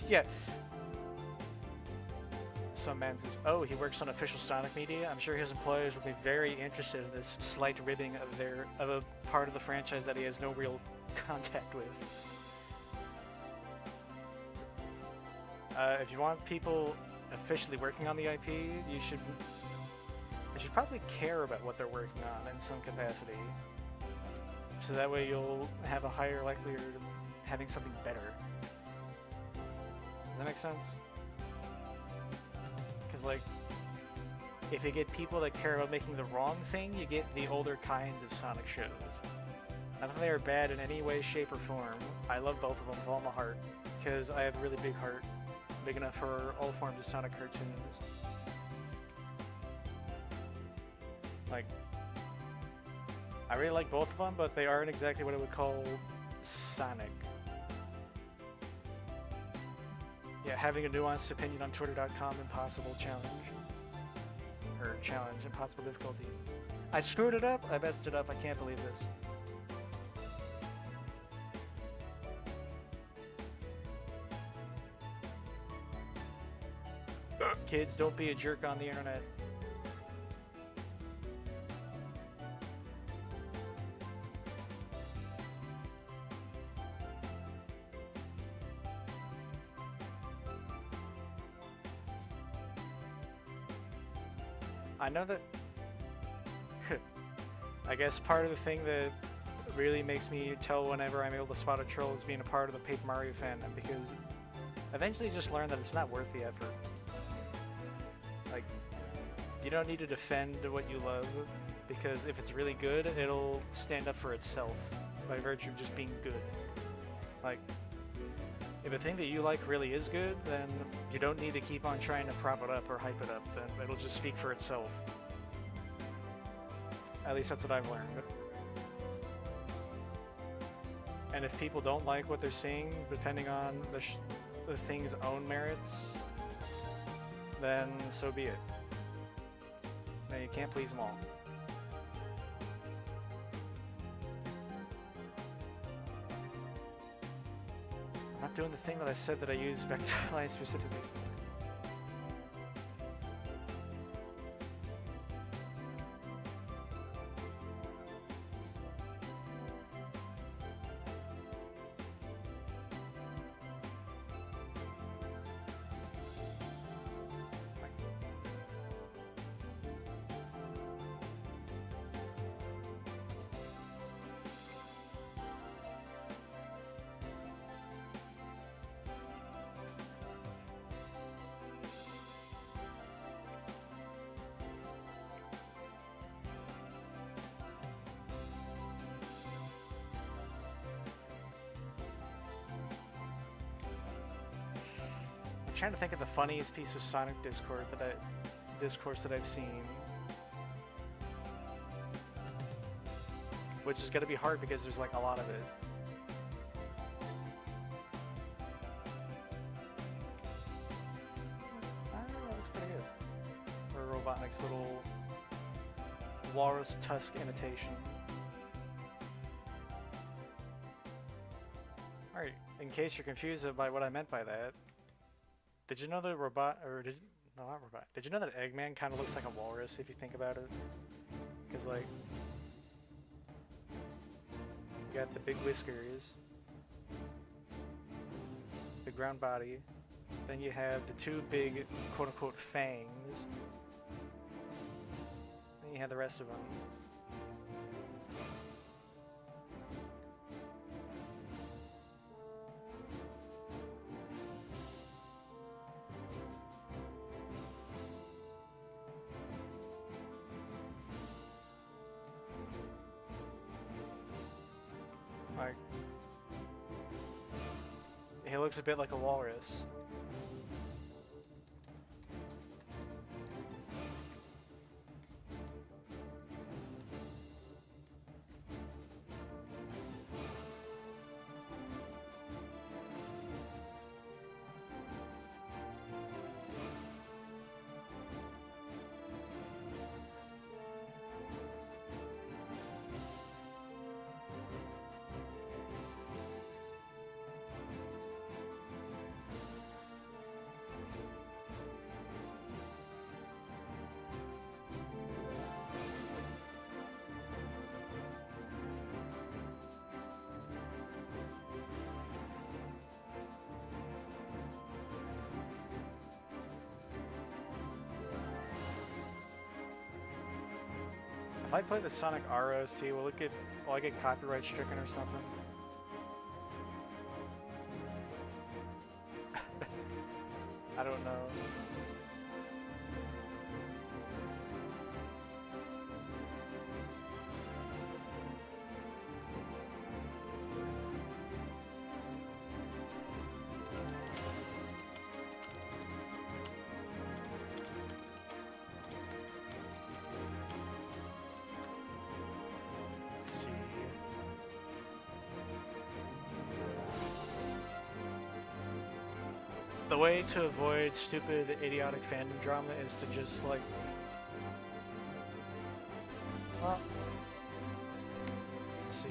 Yeah. Some man says, "Oh, he works on official Sonic media. I'm sure his employers will be very interested in this slight ribbing of a part of the franchise that he has no real contact with." If you want people officially working on the IP, you should probably care about what they're working on in some capacity. So that way you'll have a higher likelihood of having something better. Does that make sense? Because, like, if you get people that care about making the wrong thing, you get the older kinds of Sonic shows. Not that they are bad in any way, shape, or form. I love both of them with all my heart, because I have a really big heart, big enough for all forms of Sonic cartoons. Like, I really like both of them, but they aren't exactly what I would call Sonic. Yeah, having a nuanced opinion on Twitter.com, impossible challenge. Or challenge, impossible difficulty. I screwed it up, I messed it up, I can't believe this. Kids, don't be a jerk on the internet. I know that... I guess part of the thing that really makes me tell whenever I'm able to spot a troll is being a part of the Paper Mario fandom, because eventually you just learn that it's not worth the effort. Like, you don't need to defend what you love, because if it's really good, it'll stand up for itself by virtue of just being good. Like, if a thing that you like really is good, then you don't need to keep on trying to prop it up or hype it up, then it'll just speak for itself. At least that's what I've learned. And if people don't like what they're seeing, depending on the thing's own merits, then so be it. Now you can't please them all. I'm not doing the thing that I said that I use Vectorline specifically. I'm trying to think of the funniest piece of Sonic discourse that I've seen, which is gonna be hard because there's like a lot of it. I don't know, it looks pretty good for Robotnik's little walrus tusk imitation. Alright, in case you're confused by what I meant by that, did you know that did you know that Eggman kind of looks like a walrus if you think about it? Because like, you got the big whiskers, the ground body, then you have the two big quote-unquote fangs, then you have the rest of them. Like, he looks a bit like a walrus. If I play the Sonic ROST, will I get copyright stricken or something? I don't know. The way to avoid stupid, idiotic fandom drama is to just, like... Well... Let's see...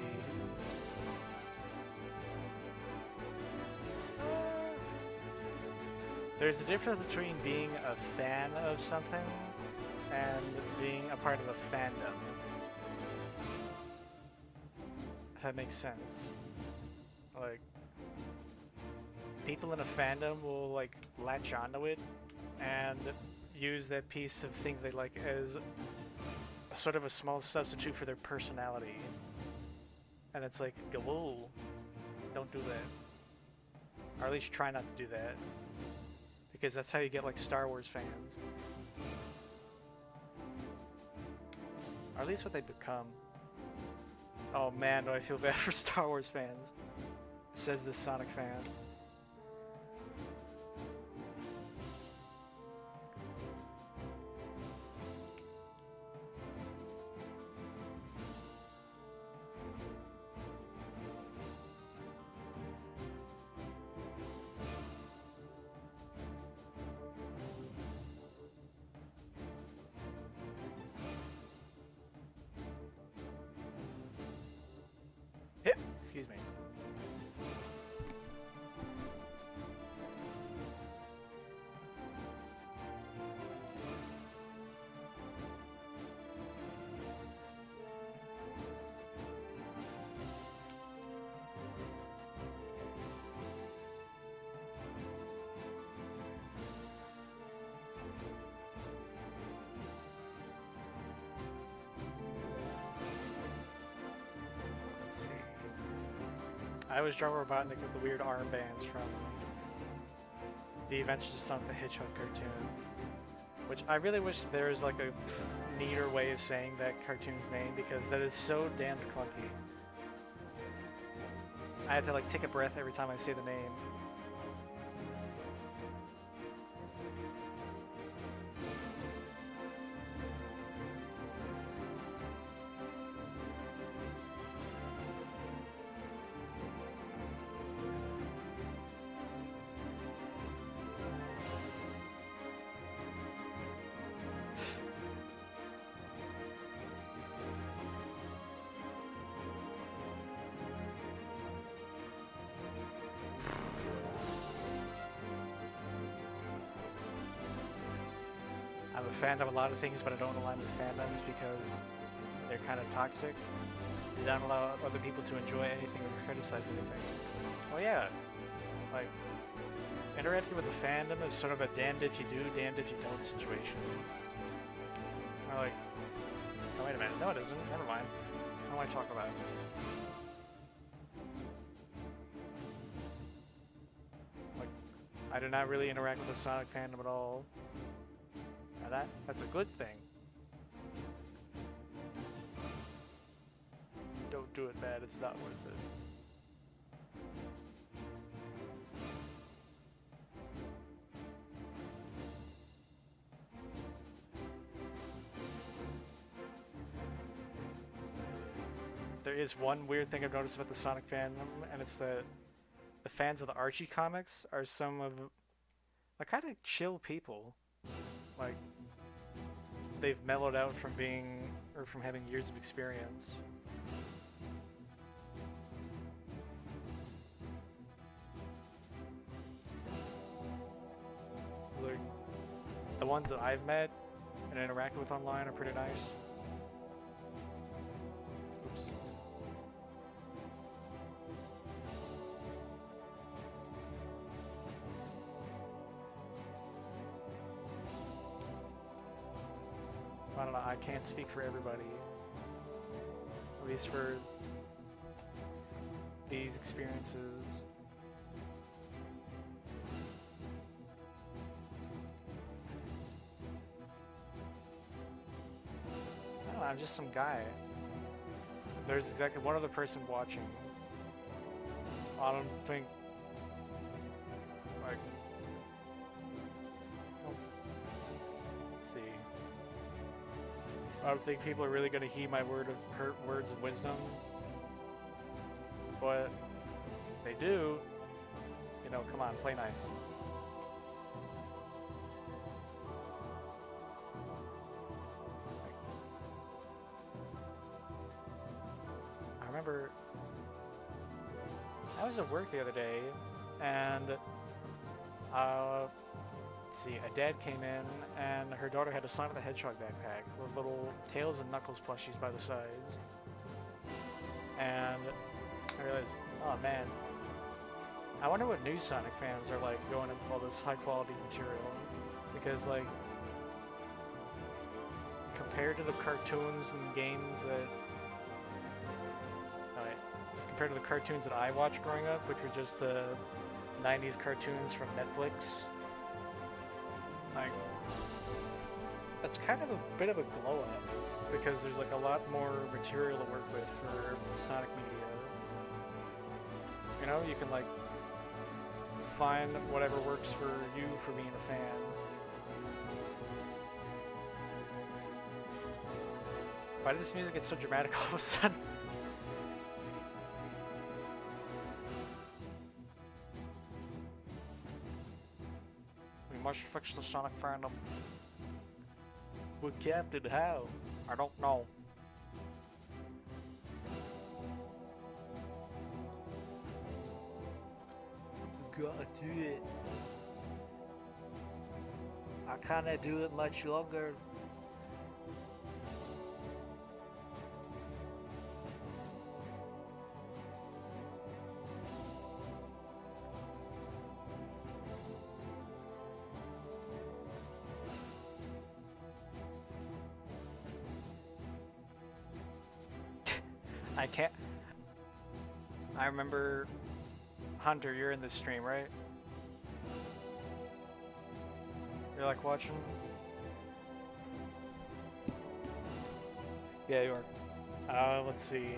There's a difference between being a fan of something and being a part of a fandom. If that makes sense. Like, people in a fandom will, like, latch onto it and use that piece of thing they like as a sort of a small substitute for their personality. And it's like, whoa, don't do that. Or at least try not to do that. Because that's how you get, like, Star Wars fans. Or at least what they become. Oh man, do I feel bad for Star Wars fans. Says this Sonic fan. Excuse me. I was Drummer Robotnik with the weird armbands from the Adventures of Sonic the Hedgehog cartoon. Which I really wish there was like a neater way of saying that cartoon's name because that is so damned clunky. I have to like take a breath every time I say the name. I'm a fan of a lot of things, but I don't align with fandoms because they're kind of toxic. They don't allow other people to enjoy anything or criticize anything. Well, yeah, like, interacting with the fandom is sort of a damned if you do, damned if you don't situation. Or like, oh wait a minute, no it isn't, never mind. I don't want to talk about it. Like, I do not really interact with the Sonic fandom at all. Now that's a good thing. Don't do it, bad, it's not worth it. There is one weird thing I've noticed about the Sonic fandom, and it's that the fans of the Archie comics are some of the kind of chill people. Like, they've mellowed out from being, or from having years of experience. Like, the ones that I've met and interacted with online are pretty nice. Oops. I don't know, I can't speak for everybody. At least for these experiences. I don't know, I'm just some guy. There's exactly one other person watching. I don't think, like, let's see. I don't think people are really going to heed my words of wisdom, but they do. You know, come on, play nice. I was at work the other day, and let's see, a dad came in, and her daughter had a Sonic the Hedgehog backpack with little Tails and Knuckles plushies by the sides. And I realized, oh man, I wonder what new Sonic fans are like going into all this high quality material, because like compared to the cartoons and games that, just compared to the cartoons that I watched growing up, which were just the 90s cartoons from Netflix, like that's kind of a bit of a glow up, because there's like a lot more material to work with for Sonic media. You know, you can like find whatever works for you for being a fan. Why did this music get so dramatic all of a sudden? We must fix the Sonic fandom. With Captain how? I don't know. Gotta do it. I can't do it much longer. I can't. I remember, Hunter, you're in this stream, right? You're like watching? Yeah, you are. Let's see.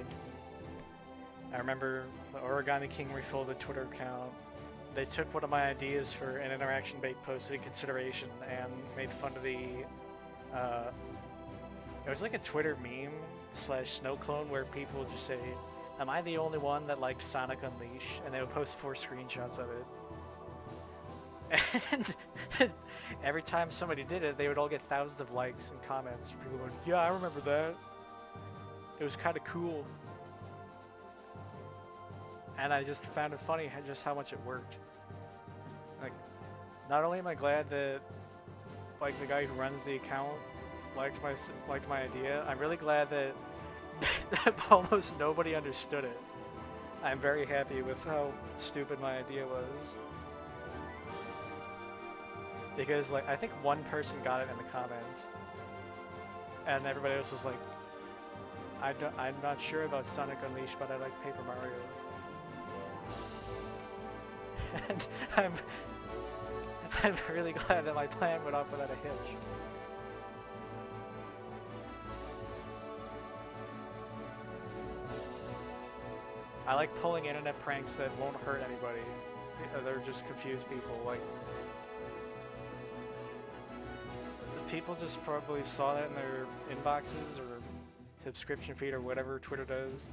I remember the Origami King Refolded Twitter account. They took one of my ideas for an interaction bait post into consideration and made fun of the, it was like a Twitter meme / snow clone where people would just say, am I the only one that liked Sonic Unleashed? And they would post 4 screenshots of it. And every time somebody did it, they would all get thousands of likes and comments. People would, yeah, I remember that. It was kind of cool. And I just found it funny just how much it worked. Like, not only am I glad that, like, the guy who runs the account liked my idea, I'm really glad that almost nobody understood it. I'm very happy with how stupid my idea was. Because, like, I think one person got it in the comments, and everybody else was like, I'm not sure about Sonic Unleashed, but I like Paper Mario. And I'm really glad that my plan went off without a hitch. I like pulling internet pranks that won't hurt anybody. They're just confused people. Like, people just probably saw that in their inboxes or subscription feed or whatever Twitter does,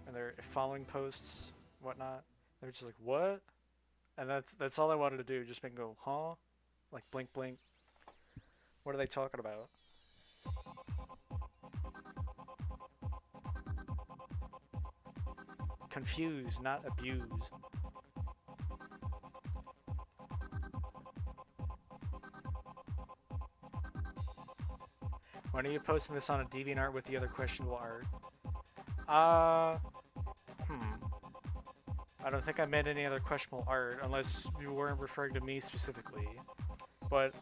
and they're following posts, whatnot. They're just like, what? And that's all I wanted to do, just make them go, huh? Like, blink, blink. What are they talking about? Confuse, not abuse. When are you posting this on a DeviantArt with the other questionable art? I don't think I meant any other questionable art, unless you weren't referring to me specifically. But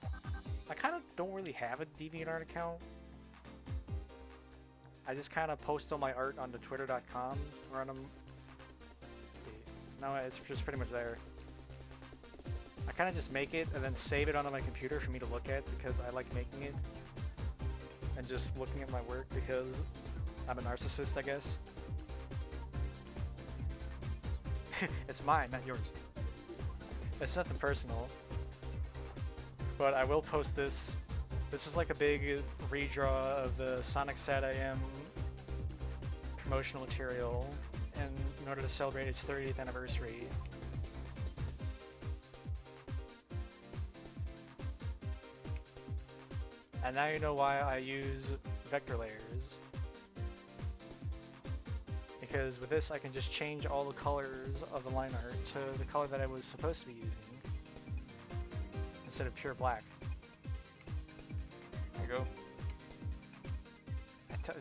I kind of don't really have a DeviantArt account. I just kind of post all my art onto twitter.com, or on them. Let's see. No, it's just pretty much there. I kind of just make it and then save it onto my computer for me to look at because I like making it. And just looking at my work because I'm a narcissist, I guess. It's mine, not yours. It's nothing personal. But I will post this. This is like a big redraw of the Sonic Sad I Am promotional material in order to celebrate its 30th anniversary. And now you know why I use vector layers. because with this I can just change all the colors of the line art to the color that I was supposed to be using instead of pure black. There you go.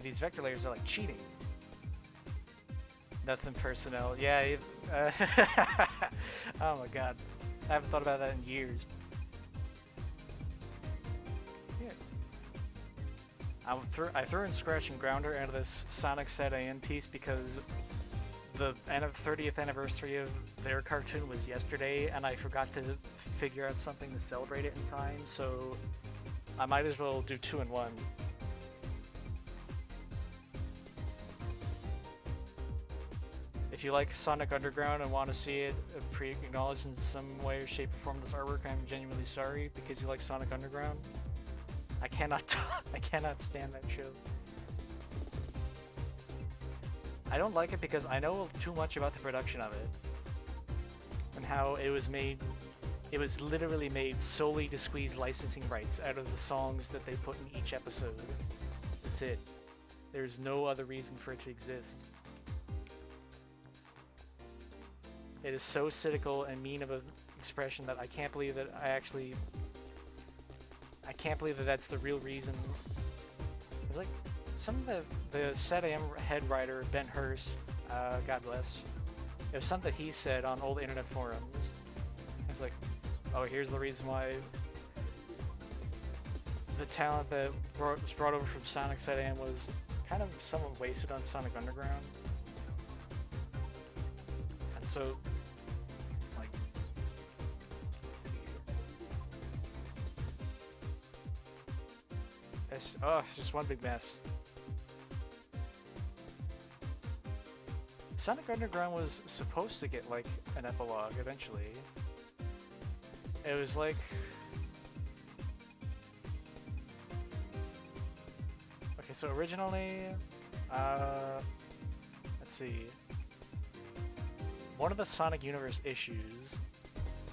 These vector layers are like cheating. Nothing personnel. Yeah. Oh my god. I haven't thought about that in years. Yeah. I threw in Scratch and Grounder out of this Sonic Set AM piece because the 30th anniversary of their cartoon was yesterday, and I forgot to figure out something to celebrate it in time, so I might as well do 2 in 1. If you like Sonic Underground and want to see it pre-acknowledged in some way or shape or form this artwork, I'm genuinely sorry because you like Sonic Underground. I cannot stand that show. I don't like it because I know too much about the production of it and how it was made. It was literally made solely to squeeze licensing rights out of the songs that they put in each episode. That's it. There's no other reason for it to exist. It is so cynical and mean of an expression that I can't believe that I can't believe that that's the real reason. It was like some of the Set AM head writer, Ben Hurst, God bless, it was something that he said on old internet forums. It was like, oh, here's the reason why the talent that was brought over from Sonic Set AM was kind of somewhat wasted on Sonic Underground. And so, like, let's see. It's just one big mess. Sonic Underground was supposed to get like an epilogue eventually. It was like, okay, so originally, let's see, one of the Sonic Universe issues,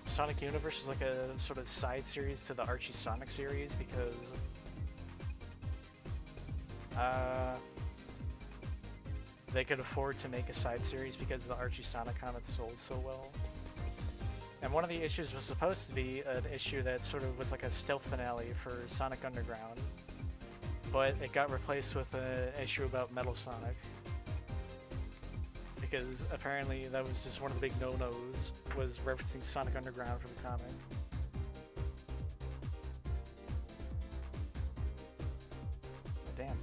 Sonic Universe is like a sort of side series to the Archie Sonic series because they could afford to make a side series because the Archie Sonic comics sold so well. And one of the issues was supposed to be an issue that sort of was like a stealth finale for Sonic Underground, but it got replaced with an issue about Metal Sonic. Because apparently that was just one of the big no-nos, was referencing Sonic Underground from the comic. But damn.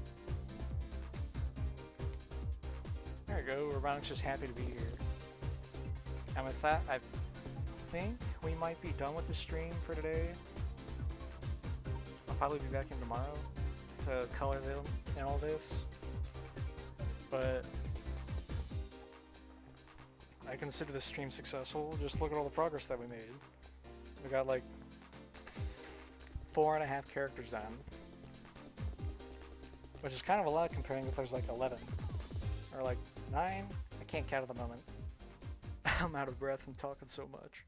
There we go, Robonic's just happy to be here. And with that, I think we might be done with the stream for today. I'll probably be back in tomorrow to color them and all this. But I consider this stream successful. Just look at all the progress that we made. We got like 4.5 characters done, which is kind of a lot comparing if there's like 11 or like 9. I can't count at the moment. I'm out of breath from talking so much.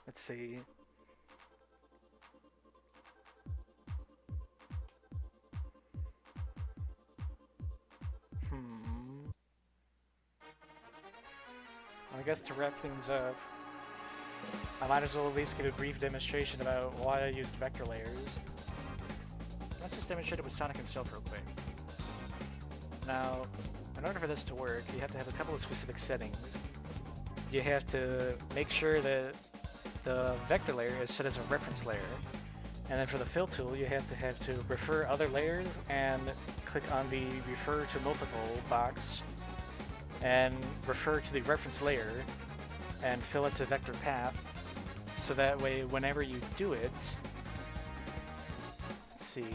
Let's see. I guess to wrap things up, I might as well at least give a brief demonstration about why I used vector layers. Let's just demonstrate it with Sonic himself real quick. Now, in order for this to work, you have to have a couple of specific settings. You have to make sure that the vector layer is set as a reference layer. And then for the fill tool, you have to refer other layers and click on the refer to multiple box and refer to the reference layer and fill it to vector path. So that way, whenever you do it, let's see,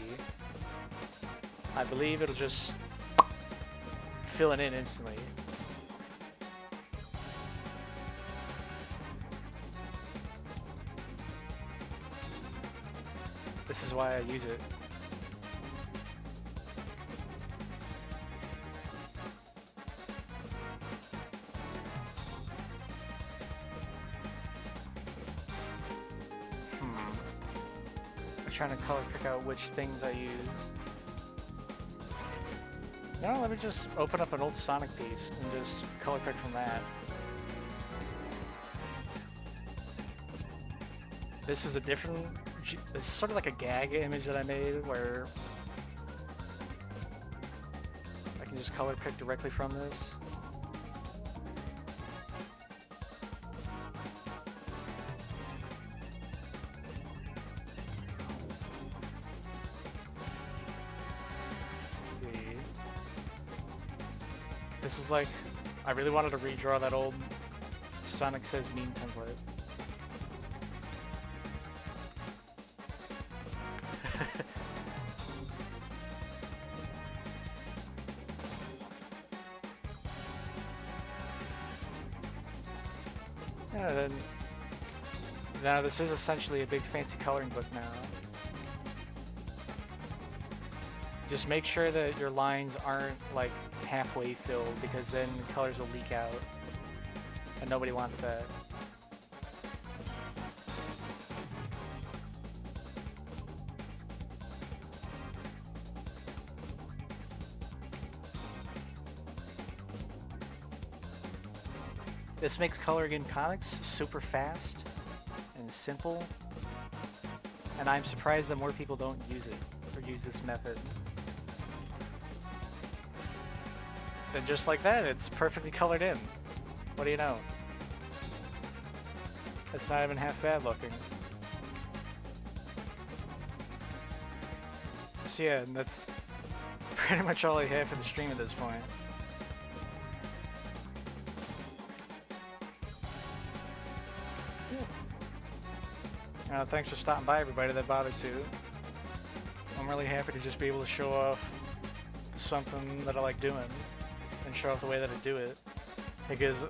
I believe it'll just fill it in instantly. This is why I use it. trying to color pick out which things I use. You know, let me just open up an old Sonic piece and just color pick from that. This is a different... This is sort of like a gag image that I made where I can just color pick directly from this. Let's see. This is like... I really wanted to redraw that old Sonic Says meme template. Yeah, then... Now this is essentially a big fancy coloring book now. Just make sure that your lines aren't like halfway filled, because then the colors will leak out. And nobody wants that. This makes coloring in comics super fast and simple, and I'm surprised that more people don't use it, or use this method. Then just like that, it's perfectly colored in. What do you know? It's not even half bad looking. So yeah, and that's pretty much all I have for the stream at this point. Thanks for stopping by, everybody that bothered to. I'm really happy to just be able to show off something that I like doing and show off the way that I do it, because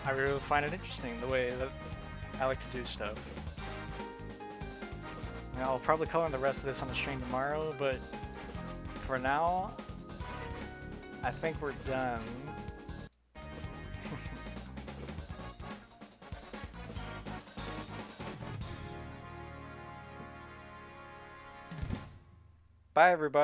I really find it interesting the way that I like to do stuff. Now, I'll probably color in the rest of this on the stream tomorrow, but for now, I think we're done. Bye, everybody.